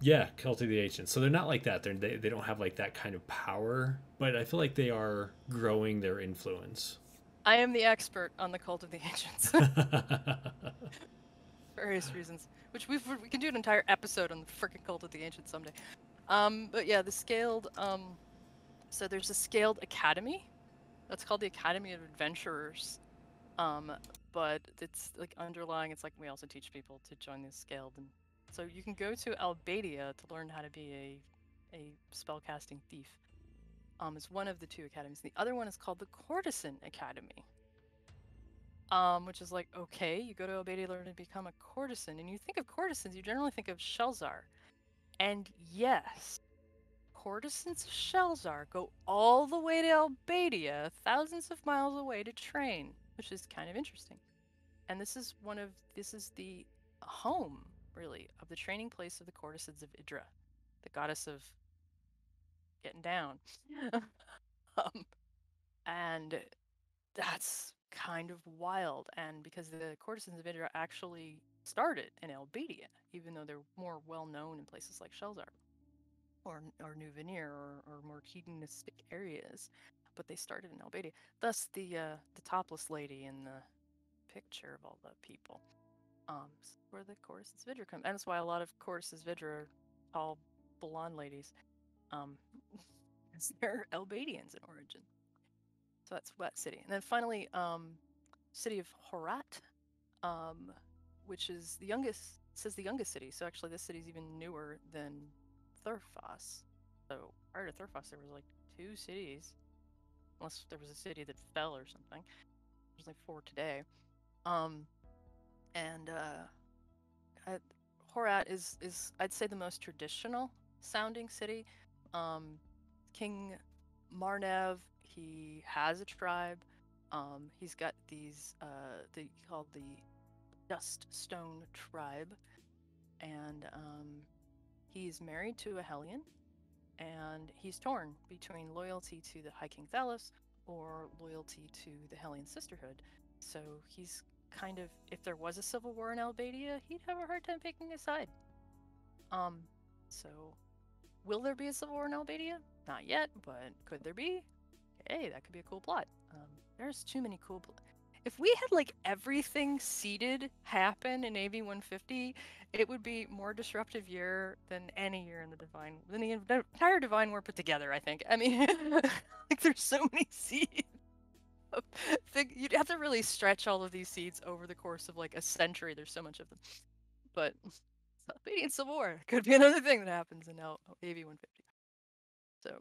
Yeah, Cult of the Ancients. So they're not like that. They don't have like that kind of power, but I feel like they are growing their influence. I am the expert on the Cult of the Ancients. Various reasons, which we can do an entire episode on the freaking Cult of the Ancients someday. But yeah, the Scaled. So there's a Scaled Academy. That's called the Academy of Adventurers. But it's like underlying. It's like we also teach people to join the Scaled, and so you can go to Albadia to learn how to be a spellcasting thief. Is one of the two academies. The other one is called the Courtesan Academy. Which is like, okay, you go to Albadia to learn to become a courtesan, and you think of courtesans, you generally think of Shelzar. And yes, courtesans of Shelzar go all the way to Albadia, thousands of miles away to train, which is kind of interesting. And this is the home, really, of the training place of the courtesans of Idra, the goddess of getting down. And that's kind of wild. And because the courtesans of Idra actually started in Albadia, even though they're more well known in places like Shelzar or New Veneer or more hedonistic areas, but they started in Albadia. Thus, the topless lady in the picture of all the people, where the courtesans of Idra come, and that's why a lot of courtesans of Idra are tall blonde ladies. They're Albadians in origin. So that's that city. And then finally, city of Horat, which is the youngest, says the youngest city. So actually this city is even newer than Thurfos. So prior to Thurfos, there was like 2 cities, unless there was a city that fell or something. There's like 4 today. And Horat is I'd say the most traditional sounding city. King Marnev, he has a tribe. He's got these called the Dust Stone tribe, and he's married to a Hellion, and he's torn between loyalty to the High King Thalos or loyalty to the Hellion Sisterhood. So he's kind of, if there was a civil war in Albadia, he'd have a hard time picking a side. So will there be a civil war in Albadia? Not yet, but could there be? Hey, that could be a cool plot. There's too many cool if we had like everything seeded happen in AV 150, it would be more disruptive year than any year in the entire Divine War put together, I think. I mean, like there's so many seeds. You'd have to really stretch all of these seeds over the course of like a century. There's so much of them. But Albanian Civil War could be another thing that happens in AV 150. So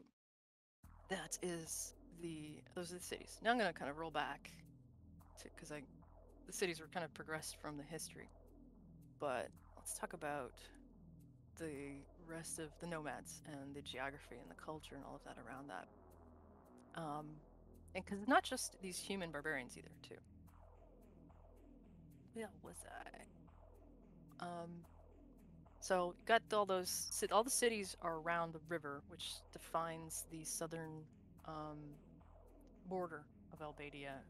that is those are the cities. Now I'm gonna kind of roll back because the cities were kind of progressed from the history. But let's talk about the rest of the nomads and the geography and the culture and all of that around that. And because not just these human barbarians either, too. Where was I? So you got all the cities are around the river, which defines the southern border of Albadia,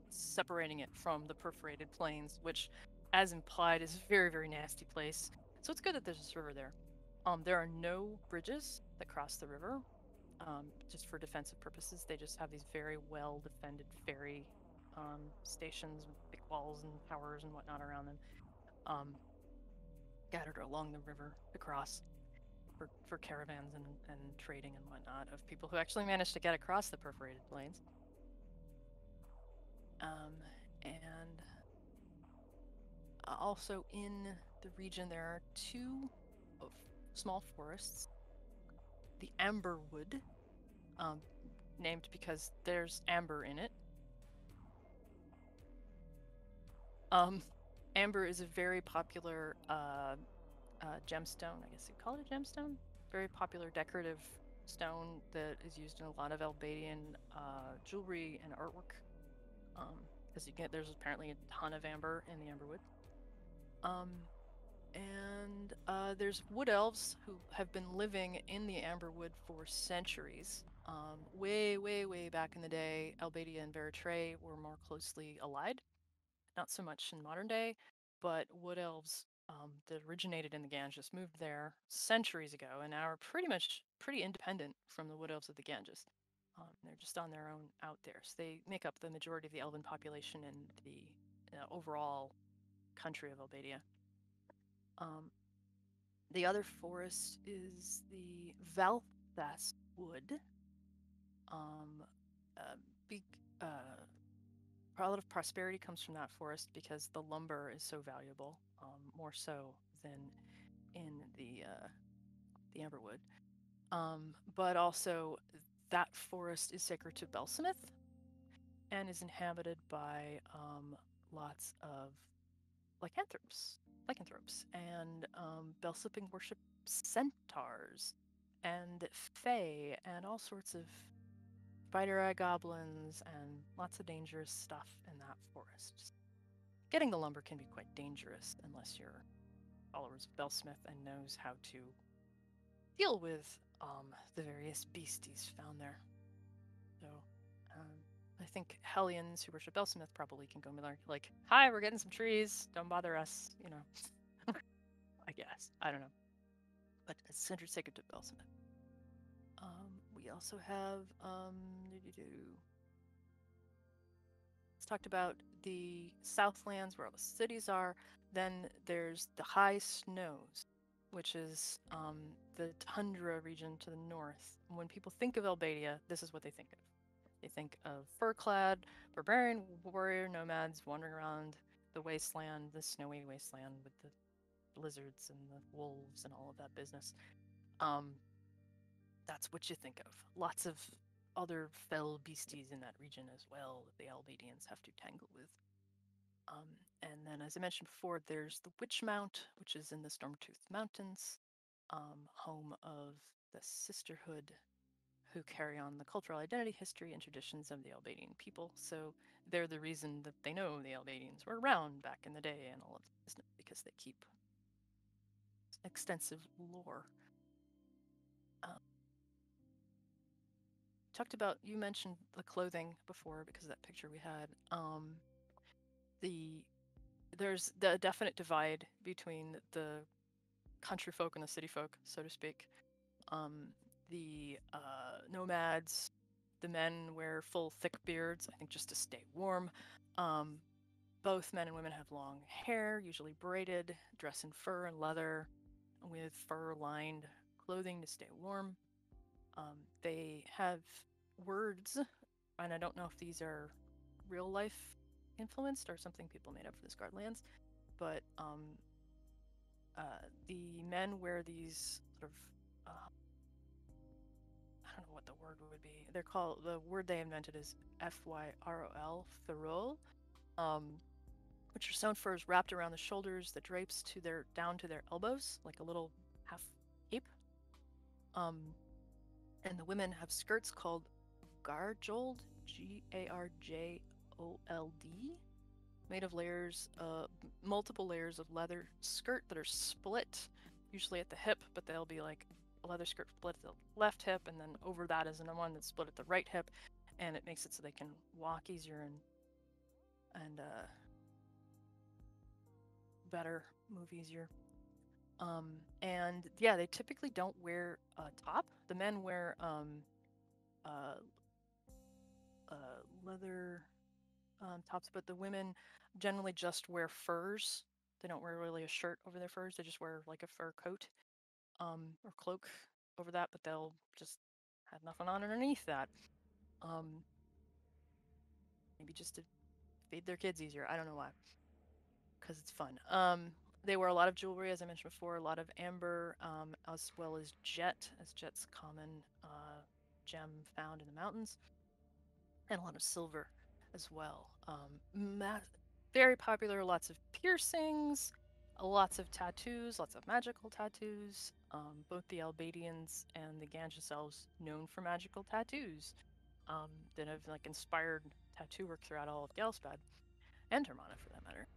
separating it from the perforated plains, which, as implied, is a very, very nasty place. So it's good that there's this river there. There are no bridges that cross the river, just for defensive purposes. They just have these very well defended ferry stations with big walls and towers and whatnot around them, scattered along the river to cross for caravans and trading and whatnot of people who actually managed to get across the perforated plains. And also in the region, there are 2 small forests. The Amber Wood, named because there's amber in it. Amber is a very popular gemstone. I guess you'd call it a gemstone. Very popular decorative stone that is used in a lot of Albadian jewelry and artwork. Because there's apparently a ton of amber in the Amberwood. And there's wood elves who have been living in the Amberwood for centuries. Way, way, way back in the day, Albadia and Veritray were more closely allied. Not so much in modern day, but wood elves that originated in the Ganges moved there centuries ago and now are pretty independent from the wood elves of the Ganges. They're just on their own out there. So they make up the majority of the elven population in the overall country of Albadia. The other forest is the Valthas wood. A lot of prosperity comes from that forest because the lumber is so valuable, more so than in the Amberwood. But also, that forest is sacred to Belsmith and is inhabited by lots of lycanthropes, and Belsiping worship centaurs and fae and all sorts of spider-eye goblins and lots of dangerous stuff in that forest. Getting the lumber can be quite dangerous unless you're followers of Belsmith and knows how to deal with the various beasties found there. So I think Hellions who worship Belsmith probably can go like, hi, we're getting some trees, don't bother us, you know. I guess. I don't know. But it's centered sacred to Belsmith. We also have let's talk about the Southlands where all the cities are. Then there's the high snows. which is the tundra region to the north. When people think of Albadia, this is what they think of. They think of fur-clad, barbarian warrior nomads wandering around the wasteland, the snowy wasteland with the lizards and the wolves and all of that business. That's what you think of. Lots of other fell beasties in that region as well that the Albadians have to tangle with. And then, as I mentioned before, there's the Witch Mount, which is in the Stormtooth Mountains, home of the Sisterhood, who carry on the cultural identity, history, and traditions of the Albadian people. So they're the reason that they know the Albadians were around back in the day and all of this, because they keep extensive lore. Talked about, you mentioned the clothing before because of that picture we had. There's the definite divide between the country folk and the city folk, so to speak. The nomads, the men wear full thick beards, I think just to stay warm. Both men and women have long hair, usually braided, dress in fur and leather, with fur-lined clothing to stay warm. They have words, and I don't know if these are real life influenced or something people made up for the Scarred Lands, but the men wear these sort of I don't know what the word would be. They're called, the word they invented is FYROL, ferrol, which are sewn furs wrapped around the shoulders that drapes down to their elbows, like a little half cape. And the women have skirts called garjold, Garjold, made of multiple layers of leather skirt that are split, usually at the hip, but they'll be like a leather skirt split at the left hip, and then over that is another one that's split at the right hip, and it makes it so they can walk easier and better, move easier. And yeah, they typically don't wear a top. The men wear leather tops, but the women generally just wear furs. They don't wear really a shirt over their furs. They just wear like a fur coat or cloak over that, but they'll just have nothing on underneath that. Maybe just to feed their kids easier. I don't know why. Because it's fun. They wear a lot of jewelry, as I mentioned before, a lot of amber, as well as jet, as jet's common gem found in the mountains, and a lot of silver as well. Very popular, lots of piercings, lots of tattoos, lots of magical tattoos. Both the Albadians and the Ganges elves known for magical tattoos that have like inspired tattoo work throughout all of Ghelspad and Hermana for that matter.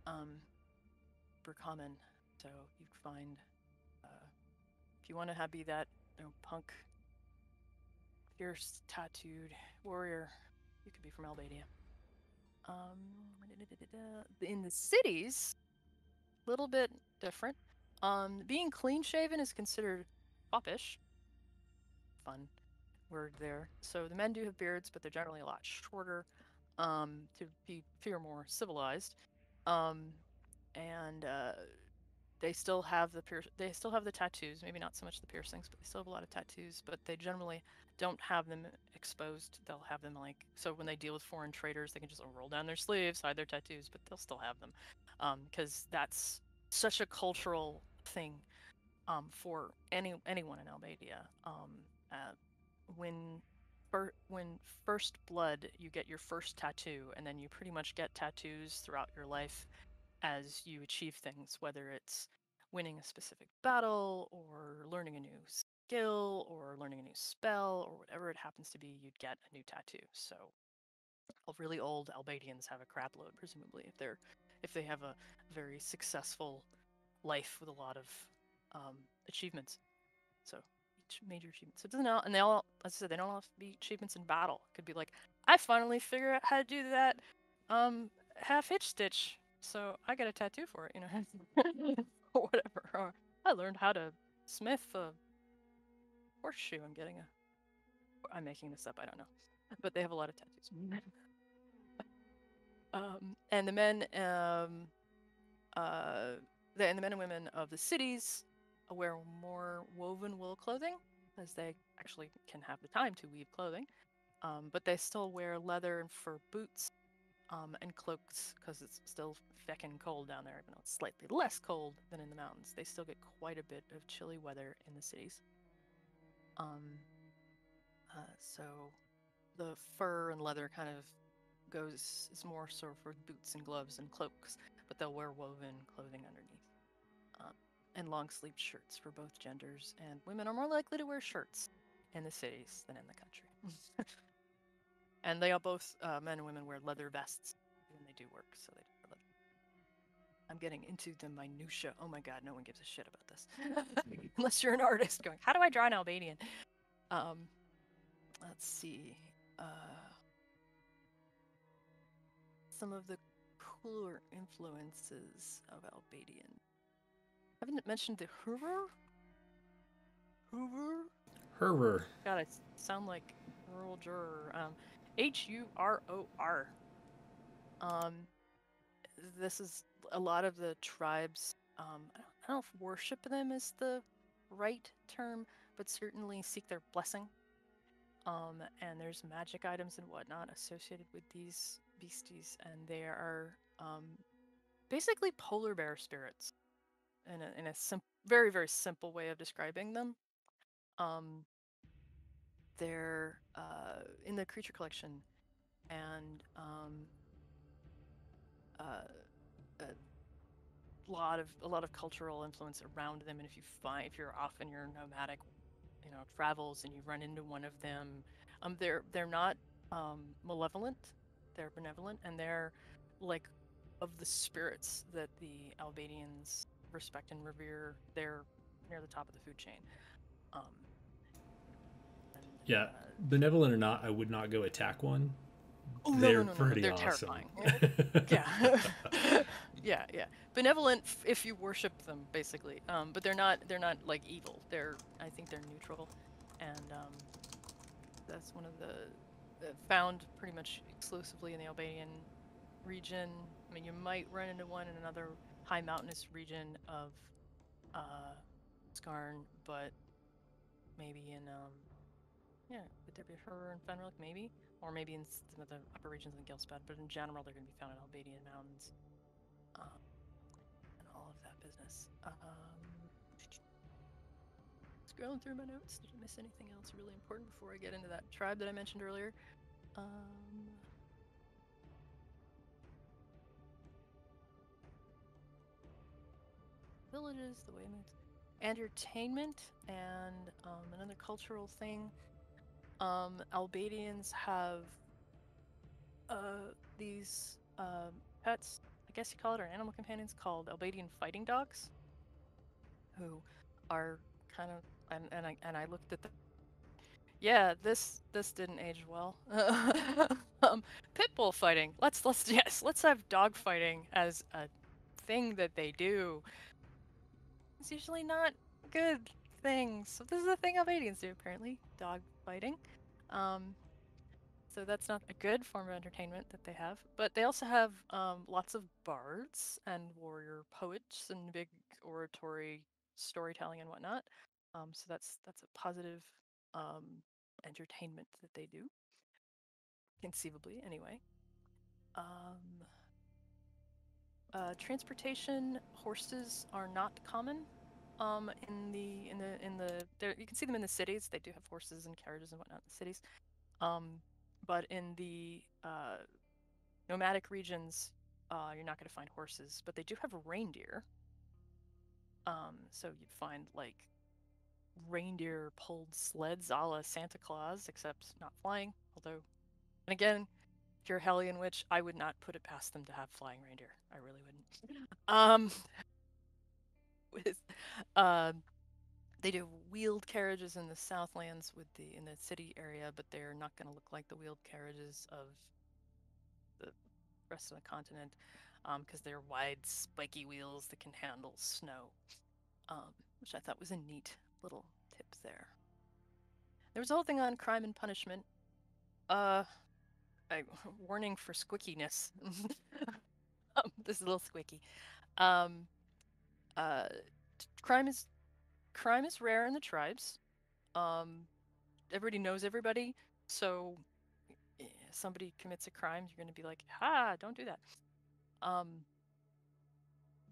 Super common, so you'd find if you want to be that punk, fierce, tattooed warrior, you could be from Albadia. In the cities, a little bit different. Being clean shaven is considered foppish. Fun word there. So the men do have beards, but they're generally a lot shorter to appear more civilized. And they still have the tattoos. Maybe not so much the piercings, but they still have a lot of tattoos. But they generally don't have them exposed. They'll have them so when they deal with foreign traders, they can just roll down their sleeves, hide their tattoos, but they'll still have them because that's such a cultural thing for anyone in Albadia. When first blood, you get your first tattoo, and then you pretty much get tattoos throughout your life as you achieve things, whether it's winning a specific battle or learning a new skill or learning a new spell or whatever it happens to be, you'd get a new tattoo. So really old Albadians have a crap load, presumably, if they have a very successful life with a lot of achievements. So each major achievement. So it doesn't all, and they all, as I said, they don't all have to be achievements in battle. It could be like, I finally figured out how to do that half hitch stitch, so I got a tattoo for it, or whatever. Or I learned how to smith a horseshoe. I'm making this up. I don't know, but they have a lot of tattoos. And the men, and the men and women of the cities wear more woven wool clothing, as they actually can have the time to weave clothing. But they still wear leather and fur boots and cloaks because it's still feckin' cold down there, even though it's slightly less cold than in the mountains. They still get quite a bit of chilly weather in the cities. So the fur and leather kind of is more sort of for boots and gloves and cloaks, but they'll wear woven clothing underneath. And long sleeved shirts for both genders, and women are more likely to wear shirts in the cities than in the country. And they all both, men and women, wear leather vests when they do work, so they wear leather. I'm getting into the minutia. Oh my god, no one gives a shit about this. Unless you're an artist going, how do I draw an Albanian? Let's see. Some of the cooler influences of Albadian. I haven't mentioned the Hurur? Hurur. God, I sound like rural juror. Huror. This is a lot of the tribes. I don't know if worship them is the right term, but certainly seek their blessing. And there's magic items and whatnot associated with these beasties, and they are basically polar bear spirits in a very, very simple way of describing them. They're in the creature collection, and a lot of cultural influence around them. And if you're off in your nomadic, travels and you run into one of them, they're not malevolent, they're benevolent, and they're like of the spirits that the Albanians respect and revere. They're near the top of the food chain. Yeah, benevolent or not, I would not go attack one. Oh, They're no. pretty They're awesome. terrifying. Yeah. Yeah. Benevolent if you worship them, basically. But they're not like evil. I think they're neutral. And that's one of the found pretty much exclusively in the Albanian region. I mean, you might run into one in another high mountainous region of Skarn, but maybe in would there be Hur and Fenric? Maybe, or maybe in some of the upper regions in Ghelspad. But in general, they're going to be found in Albadian mountains, and all of that business. Scrolling through my notes, did I miss anything else really important before I get into that tribe that I mentioned earlier? Villages, the Waymates, entertainment, and another cultural thing. Albadians have these pets, I guess you call it, or animal companions, called Albadian fighting dogs, who are kind of, and I looked at the, yeah, this didn't age well. Pit bull fighting. Let's have dog fighting as a thing that they do. It's usually not a good thing. So this is a thing Albadians do, apparently, dog fighting. So that's not a good form of entertainment that they have. But they also have lots of bards and warrior poets and big oratory storytelling and whatnot. So that's a positive entertainment that they do, conceivably anyway. Transportation, horses are not common. You can see them in the cities. They do have horses and carriages and whatnot in the cities. But in the nomadic regions, you're not going to find horses, but they do have reindeer. So you'd find like reindeer pulled sleds a la Santa Claus, except not flying. Although, and again, if you're a Hellion witch, I would not put it past them to have flying reindeer. I really wouldn't. They do wheeled carriages in the Southlands in the city area, but they're not going to look like the wheeled carriages of the rest of the continent, because they're wide, spiky wheels that can handle snow, which I thought was a neat little tip there. There was a whole thing on crime and punishment. Warning for squickiness. This is a little squicky. Crime is crime is rare in the tribes. Everybody knows everybody, so somebody commits a crime, you're going to be like, "Ha, don't do that."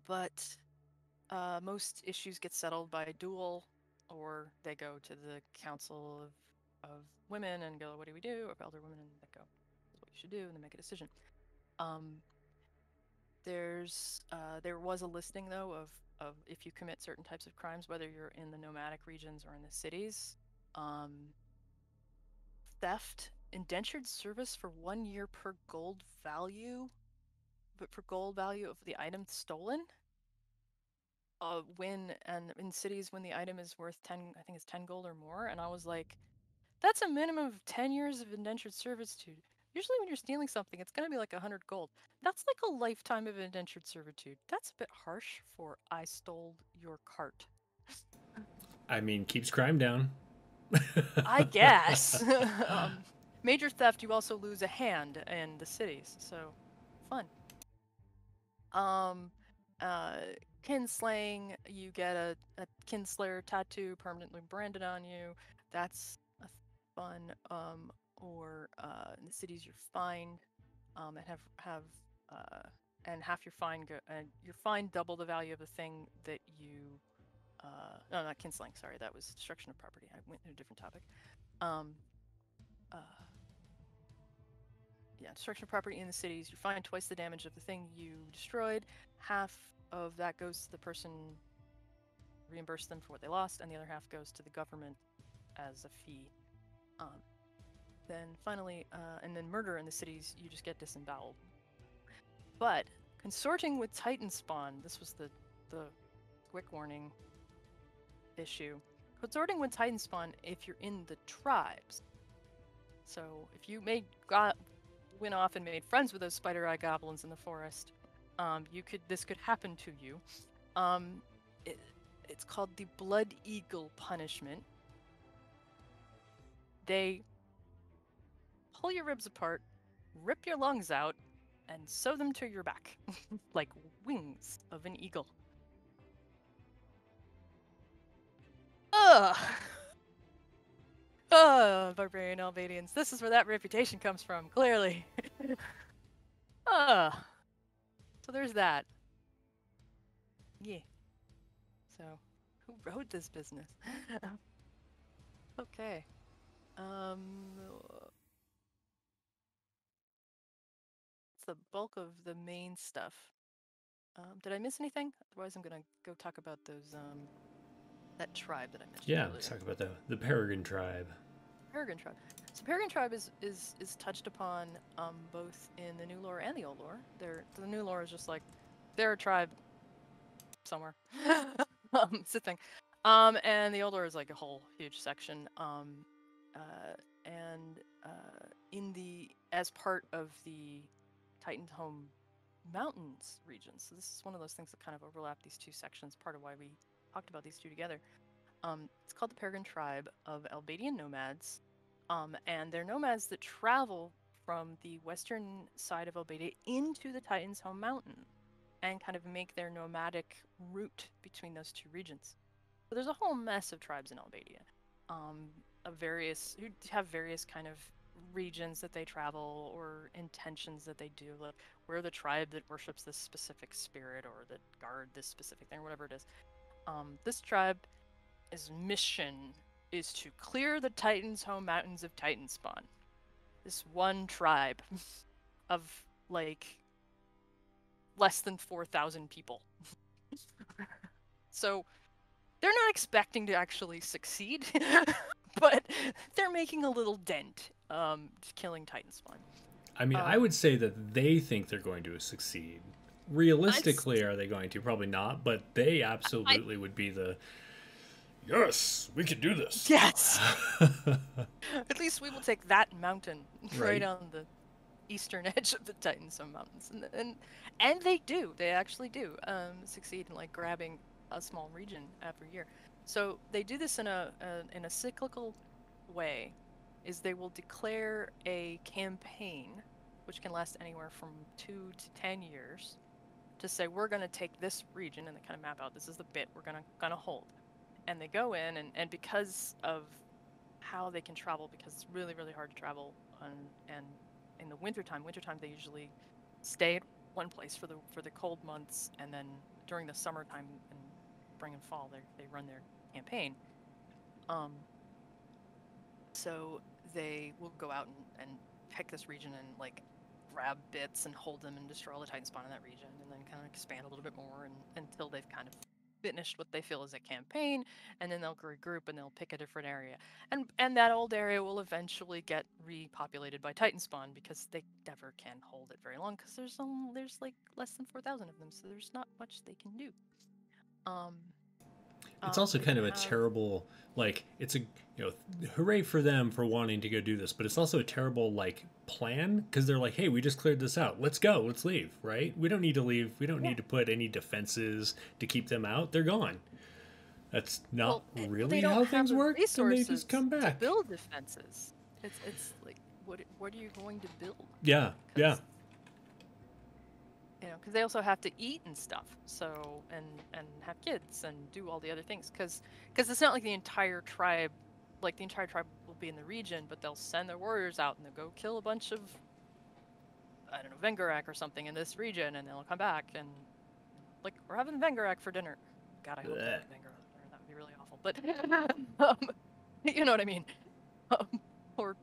But most issues get settled by duel, or they go to the council of women and go, "What do we do?" Or elder women and they go, "This is what you should do," and they make a decision. There was a listing though of if you commit certain types of crimes, whether you're in the nomadic regions or in the cities. Theft, indentured service for 1 year per gold value, but for gold value of the item stolen. And in cities when the item is worth 10, I think it's 10 gold or more, and I was like, that's a minimum of 10 years of indentured servitude. Usually when you're stealing something, it's gonna be like 100 gold. That's like a lifetime of indentured servitude. That's a bit harsh for I stole your cart. I mean, keeps crime down. I guess. Major theft, you also lose a hand in the cities, so fun. Kinslaying, you get a kinslayer tattoo permanently branded on you. That's a fun. Or in the cities you're fined, and and half your fine and your fine double the value of the thing that you. No, not kinslaying. Sorry, that was destruction of property. I went to a different topic. Yeah, destruction of property in the cities. You find twice the damage of the thing you destroyed. Half of that goes to the person, reimburse them for what they lost, and the other half goes to the government as a fee. Then finally, and then murder in the cities, you just get disemboweled. But consorting with Titan spawn, this was the quick warning issue. Consorting with Titan spawn if you're in the tribes. So if you went off and made friends with those spider eye goblins in the forest, this could happen to you. It's called the Blood Eagle punishment. They pull your ribs apart, rip your lungs out, and sew them to your back like wings of an eagle. Ugh. Barbarian Albadians. This is where that reputation comes from, clearly. So there's that. Yeah. So, who wrote this business? Okay. It's the bulk of the main stuff. Did I miss anything? Otherwise, I'm gonna go talk about those that tribe that I mentioned Yeah, earlier. let's talk about the Peregrine tribe. Peregrine tribe. So Peregrine tribe is touched upon both in the new lore and the old lore. The new lore is just like they're a tribe somewhere. It's a thing. And the old lore is like a whole huge section. As part of the Titanshome Mountains region. So this is one of those things that kind of overlap these two sections. Part of why we talked about these two together. It's called the Peregrine tribe of Albadian nomads. And they're nomads that travel from the western side of Albadia into the Titanshome Mountain and kind of make their nomadic route between those two regions. So there's a whole mess of tribes in Albadia, who have various kind of regions that they travel or intentions that they do. Like we're the tribe that worships this specific spirit or that guard this specific thing, or whatever it is. This tribe's mission is to clear the Titanshome Mountains of Titan spawn. This one tribe of like less than 4,000 people. So they're not expecting to actually succeed, but they're making a little dent, killing Titan spawn. I mean, I would say that they think they're going to succeed. Realistically, are they going to? Probably not, but they absolutely would be the, yes, we can do this. Yes! At least we will take that mountain right on the eastern edge of the Titanshome Mountains. And they do. They actually do succeed in like grabbing a small region every year. So they do this in a cyclical way. Is they will declare a campaign, which can last anywhere from 2 to 10 years, to say we're going to take this region, and they kind of map out this is the bit we're gonna hold. and they go in, and because of how they can travel, because it's really, really hard to travel, and in the wintertime, they usually stay at one place for the cold months, and then during the summertime and spring and fall, they run their campaign. So they will go out and pick this region and like grab bits and hold them and destroy all the Titan spawn in that region, and then kind of expand a little bit more until they've kind of finished what they feel is a campaign, and then they'll regroup and they'll pick a different area, and that old area will eventually get repopulated by Titan spawn, because they never can hold it very long, because there's like less than 4,000 of them, so there's not much they can do. It's also They kind don't of a have. terrible, like, it's a, hooray for them for wanting to go do this, but it's also a terrible, like, plan, because they're like, hey, we just cleared this out, let's go, let's leave, right? We don't need to leave, we don't Yeah. need to put any defenses to keep them out, they're gone. That's not Well, they really don't how have things the work, then they just resources come to back. build defenses. It's like, what are you going to build? Yeah, yeah. Because because they also have to eat and stuff. So and have kids and do all the other things. Because it's not like the entire tribe, will be in the region, but they'll send their warriors out and they'll go kill a bunch of, I don't know, Vengarak or something in this region, and they'll come back and like, we're having Vengarak for dinner. God, I hope they Blech. make Vengarak for dinner. That would be really awful. But you know what I mean. Or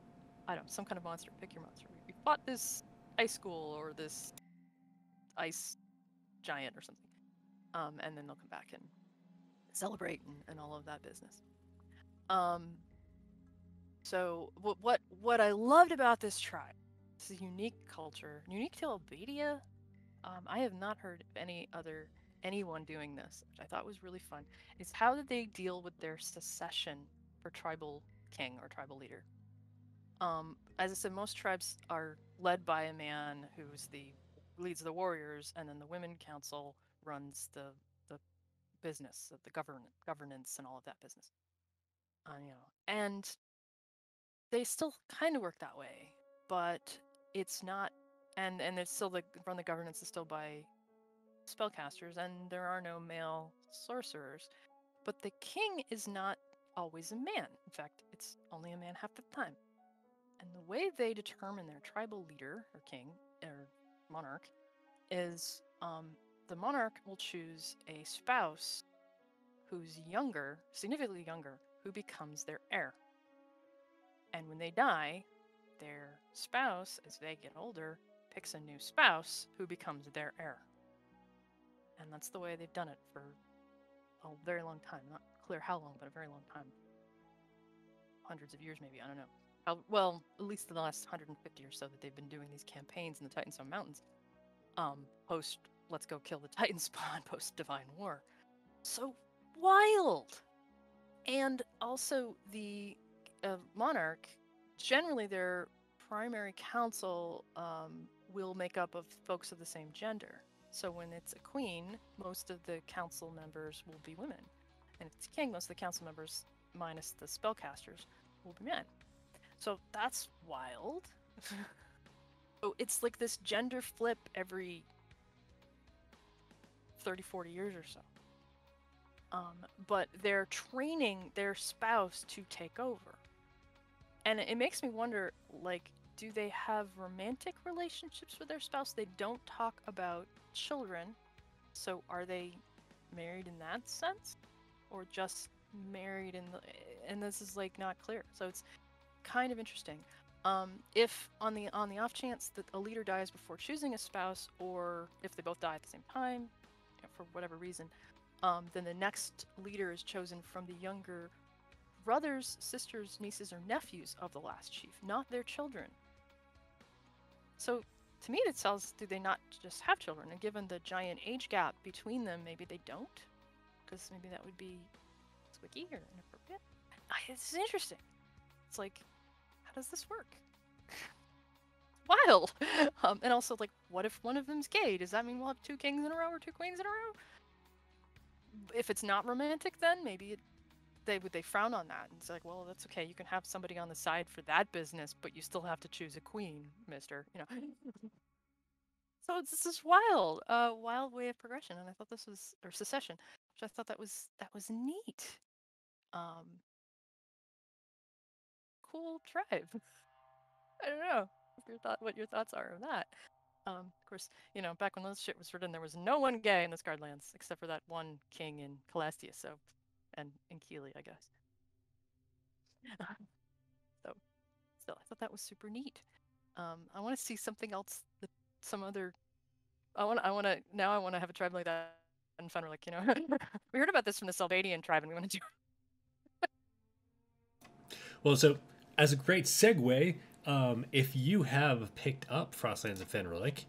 I don't know, some kind of monster. Pick your monster. We fought this ice school or this ice giant or something. And then they'll come back and celebrate and all of that business. So what I loved about this tribe, it's a unique culture, unique to Albadia. I have not heard of anyone doing this, which I thought was really fun. Is how did they deal with their secession for tribal king or tribal leader? As I said, most tribes are led by a man who's leads the warriors, and then the women council runs the business, the governance, and all of that business. And they still kind of work that way, but it's not, and it's still run the governance is still by spellcasters, and there are no male sorcerers. But the king is not always a man. In fact, it's only a man half the time. And the way they determine their tribal leader or king or monarch is the monarch will choose a spouse who's younger, significantly younger, who becomes their heir. And when they die, their spouse, as they get older, picks a new spouse who becomes their heir. And that's the way they've done it for a very long time. Not clear how long, but a very long time. Hundreds of years, maybe. I don't know. Well, at least the last 150 or so that they've been doing these campaigns in the Titanshome Mountains. Post Let's Go Kill the Titan Spawn, post Divine War. So wild! And also the monarch, generally their primary council will make up of folks of the same gender. So when it's a queen, most of the council members will be women. And if it's a king, most of the council members, minus the spellcasters, will be men. So that's wild. So it's like this gender flip every 30, 40 years or so. But they're training their spouse to take over. And it makes me wonder, like, do they have romantic relationships with their spouse? They don't talk about children. So are they married in that sense? Or just married and this is like not clear. So it's kind of interesting. If on the off chance that a leader dies before choosing a spouse, or if they both die at the same time, for whatever reason, then the next leader is chosen from the younger brothers, sisters, nieces, or nephews of the last chief, not their children. So to me, it tells, do they not just have children? And given the giant age gap between them, maybe they don't, because maybe that would be squicky or inappropriate. It's interesting. It's like, how does this work? Wild. And also, like, what if one of them's gay? Does that mean we'll have 2 kings in a row or 2 queens in a row? If it's not romantic, then maybe they frown on that. And it's like, well, that's okay. You can have somebody on the side for that business, but you still have to choose a queen, mister. So this is wild, wild way of progression. And I thought this was, or secession, which I thought that was neat. Um, cool tribe. I don't know what your thoughts are on that. Of course, back when this shit was written, there was no one gay in the Scarlands except for that one king in Calastia, so, and in Keeley, I guess. So, still, I thought that was super neat. I want to see something else, some other. Now I want to have a tribe like that in Fenrir. We heard about this from the Albadian tribe, and we want to do. Well, so as a great segue, if you have picked up Frostlands of Fenric,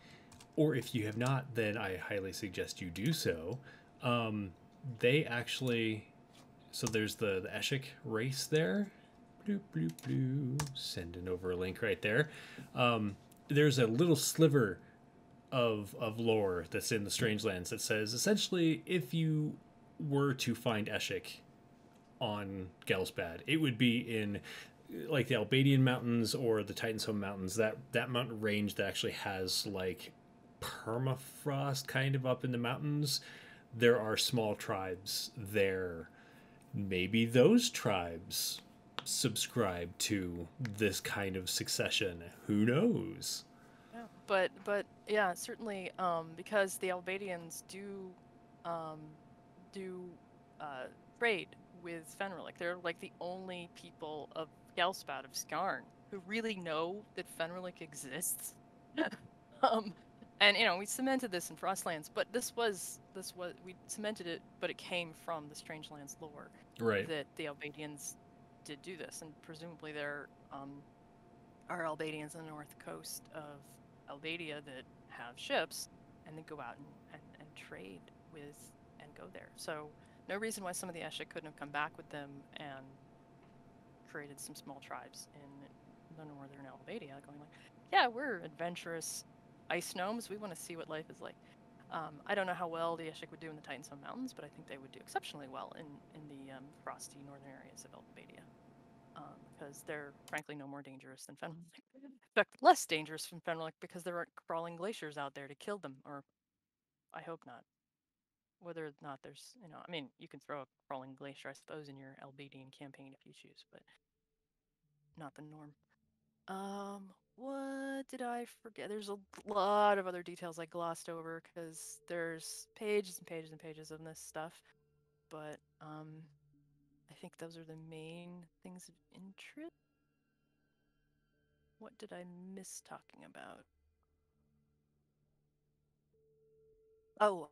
or if you have not, then I highly suggest you do so. They actually, so there's the Eshik race there. Bloop, bloop, bloop. Sending over a link right there. There's a little sliver of lore that's in the Strangelands that says essentially if you were to find Eshik on Ghelspad, it would be in like the Albadian Mountains or the Titanshome Mountains. That mountain range that actually has like permafrost kind of up in the mountains. There are small tribes there. Maybe those tribes subscribe to this kind of succession. Who knows? Yeah, but yeah, certainly because the Albadians um do trade with Fenrir. Like they're like the only people of Ghelspad of Skarn who really know that Fenrir exists. um and we cemented this in Frostlands, but this was we cemented it, but it came from the Strangelands lore Right. that the Albadians did do this, and presumably there are Albadians on the north coast of Albadia that have ships and then go out and trade with and go there. So no reason why some of the Eshe couldn't have come back with them and created some small tribes in the northern Albadia, going like, yeah, we're adventurous ice gnomes. We want to see what life is like. I don't know how well the Eshik would do in the Titanshome Mountains, but I think they would do exceptionally well in the frosty northern areas of Albadia. Because they're frankly no more dangerous than Fenwick. In fact, less dangerous than Fenwick because there aren't crawling glaciers out there to kill them, or I hope not. Whether or not there's, I mean, you can throw a crawling glacier, I suppose, in your Albadian campaign if you choose, but not the norm. What did I forget? There's a lot of other details I glossed over because there's pages and pages and pages of this stuff, but I think those are the main things of interest. What did I miss talking about? Oh,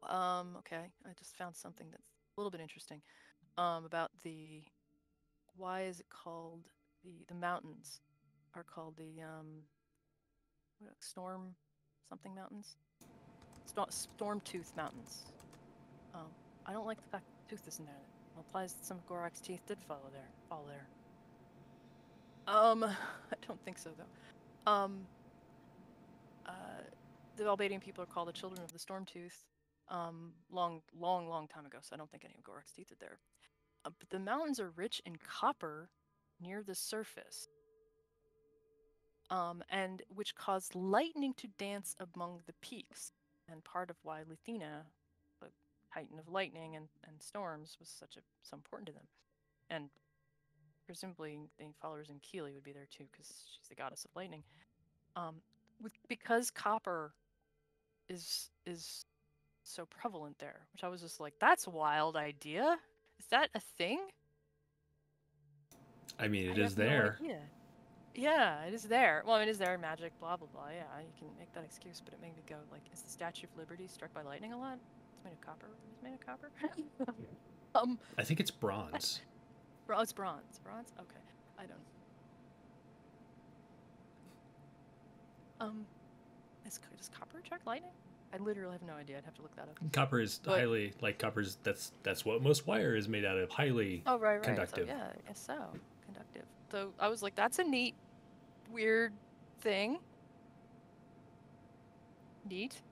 okay. I just found something that's a little bit interesting. About why is it called the mountains are called the storm something mountains? Storm Tooth Mountains. Um, I don't like the fact that tooth isn't there. It implies that some of Gorak's teeth did fall there. I don't think so though. Uh, the Albadian people are called the Children of the Stormtooth. Long time ago. So I don't think any of Gorak's teeth are there. But the mountains are rich in copper near the surface, and which caused lightning to dance among the peaks, and part of why Lithina, the titan of lightning and storms, was so important to them. And presumably the followers in Keeley would be there too, because she's the goddess of lightning. Because copper is so prevalent there, which I was just like, that's a wild idea. Is that a thing? I mean, it I is have no there. idea. Yeah, it is there. Well, it is there in magic, blah blah blah. Yeah, you can make that excuse, but it made me go like, is the Statue of Liberty struck by lightning a lot? It's made of copper. It's made of copper. um, I think it's bronze. it's bronze. Bronze. Okay, I don't. Um, does copper attract lightning? I literally have no idea. I'd have to look that up. Copper is But highly like copper's. That's what most wire is made out of. Highly oh right. So conductive. yeah, I guess so. Conductive. So I was like, that's a neat, weird thing. Neat.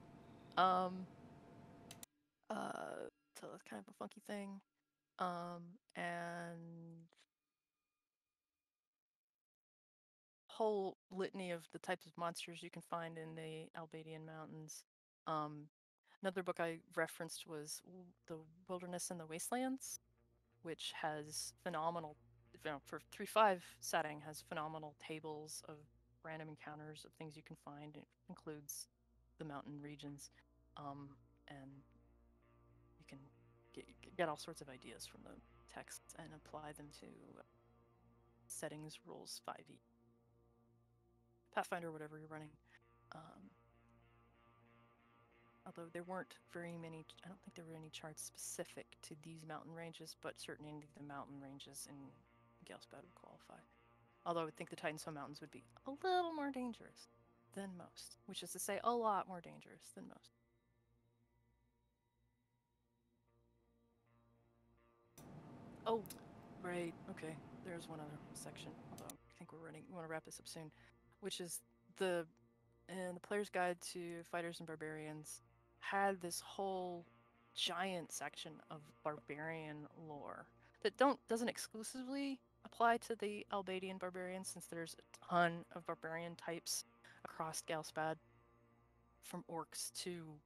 Um, so that's kind of a funky thing. And whole litany of the types of monsters you can find in the Albadian Mountains. Another book I referenced was The Wilderness and the Wastelands. which has phenomenal, for 3.5 setting, has phenomenal tables of random encounters of things you can find. It includes the mountain regions, and you can get all sorts of ideas from the texts and apply them to settings rules 5e. Pathfinder, whatever you're running. Although there weren't very many, I don't think there were any charts specific to these mountain ranges, but certainly the mountain ranges in Ghelspad would qualify. Although I would think the Titanshome Mountains would be a little more dangerous than most, which is to say a lot more dangerous than most. Oh, right, okay, there's one other section, although I think we want to wrap this up soon, which is the Player's Guide to Fighters and Barbarians had this whole giant section of barbarian lore that doesn't exclusively apply to the Albadian barbarians, since there's a ton of barbarian types across Ghelspad, from orcs to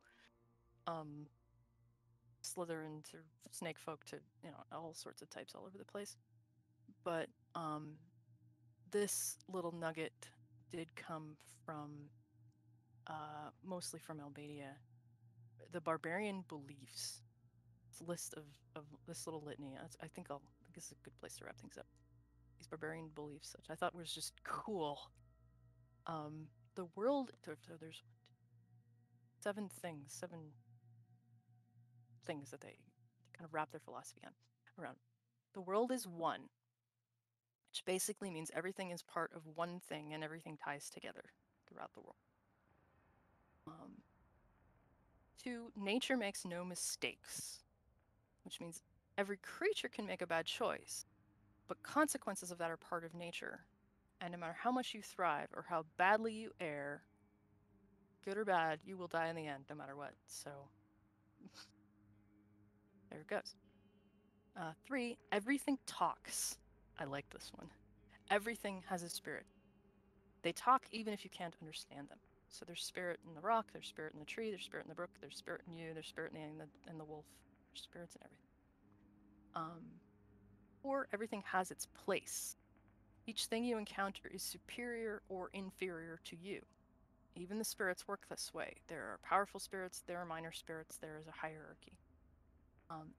Slytherin to snake folk to all sorts of types all over the place. But this little nugget did come from mostly from Albadia. The barbarian beliefs. It's a list of this little litany. I think it's a good place to wrap things up. These barbarian beliefs, which I thought was just cool. The world. There's 7 things that they kind of wrap their philosophy around. The world is one, which basically means everything is part of one thing and everything ties together throughout the world. 2, nature makes no mistakes, which means every creature can make a bad choice, but consequences of that are part of nature. And no matter how much you thrive or how badly you err, good or bad, you will die in the end, no matter what. So there it goes. 3, everything talks. I like this one. Everything has a spirit. They talk even if you can't understand them. So there's spirit in the rock, there's spirit in the tree, there's spirit in the brook, there's spirit in you, there's spirit in the wolf, there's spirits in everything. 4, everything has its place. Each thing you encounter is superior or inferior to you. Even the spirits work this way. There are powerful spirits, there are minor spirits, there is a hierarchy.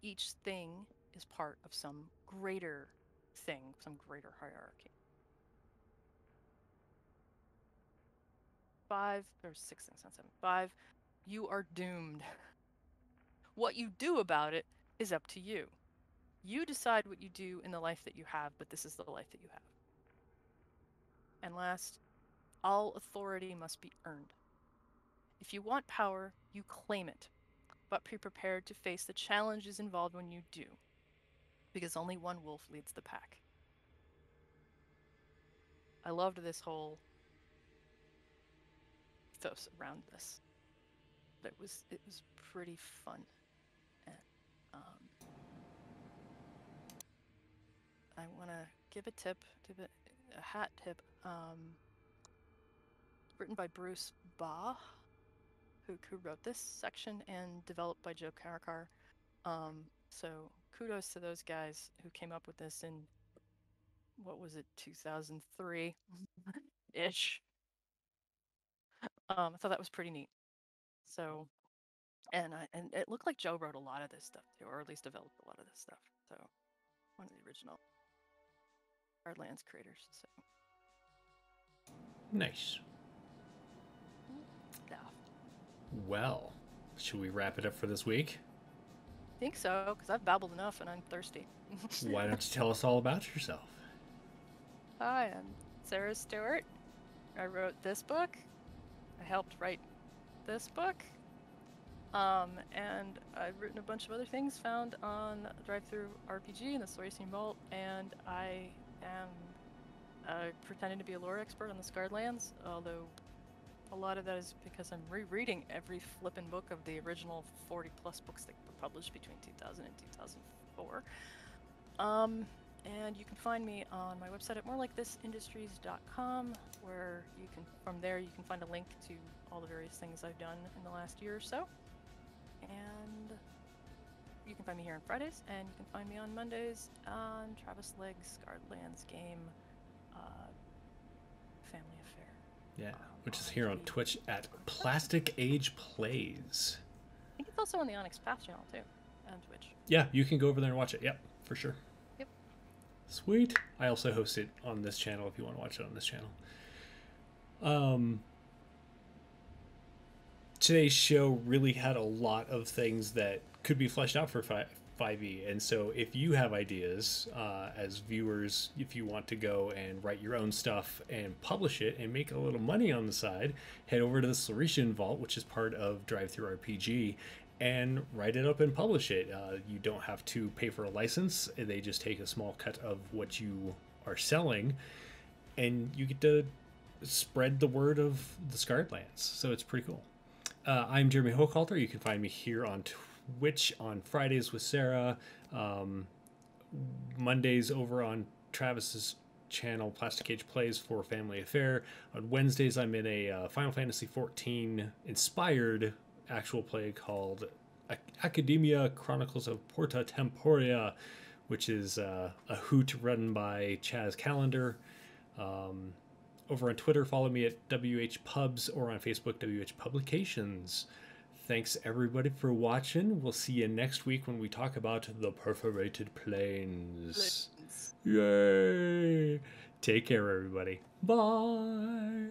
Each thing is part of some greater thing, some greater hierarchy. 5, there's 6 things, not 7. 5, you are doomed. What you do about it is up to you. You decide what you do in the life that you have, but this is the life that you have. And last, all authority must be earned. If you want power, you claim it, but be prepared to face the challenges involved when you do, because only one wolf leads the pack. I loved this whole ethos around this. It was pretty fun. And I want to give a tip, a hat tip, written by Bruce Baugh, who wrote this section, and developed by Joe Karakar. So kudos to those guys who came up with this in, what was it, 2003-ish. I thought that was pretty neat. So, and it looked like Joe wrote a lot of this stuff too, or at least developed a lot of this stuff. So, one of the original Hardlands creators. So nice. Yeah. Well, should we wrap it up for this week? I think so, because I've babbled enough and I'm thirsty. Why don't you tell us all about yourself? Hi, I'm Sarah Stewart. I wrote this book. I helped write this book. And I've written a bunch of other things found on Drive-Thru RPG and the Sorcery Vault, and I am pretending to be a lore expert on the Scarred Lands, although a lot of that is because I'm rereading every flippin' book of the original 40-plus books that were published between 2000 and 2004. And you can find me on my website at morelikethisindustries.com, where from there you can find a link to all the various things I've done in the last year or so. And you can find me here on Fridays, and you can find me on Mondays on Travis Legg's Scarletlands game, Family Affair. Yeah, which is here on Twitch at Plastic Age Plays. I think it's also on the Onyx Path channel too, on Twitch. Yeah, you can go over there and watch it. Yep, for sure. Yep. Sweet. I also host it on this channel if you want to watch it on this channel. Today's show really had a lot of things that could be fleshed out for 5e, and so if you have ideas as viewers, if you want to go and write your own stuff and publish it and make a little money on the side, head over to the Silurian Vault, which is part of Drive-Thru RPG, and write it up and publish it. You don't have to pay for a license. They just take a small cut of what you are selling, and you get to spread the word of the Scarred Lands. So it's pretty cool. I'm Jeremy Hochhalter. You can find me here on Twitch on Fridays with Sarah, Mondays over on Travis's channel Plastic Age Plays for Family Affair. On Wednesdays I'm in a Final Fantasy XIV inspired actual play called Academia Chronicles of Porta Temporia, which is a hoot run by Chaz Calendar. Over on Twitter, follow me at WH Pubs, or on Facebook, WH Publications. Thanks everybody for watching. We'll see you next week when we talk about the Perforated Plains. Yay! Take care, everybody. Bye!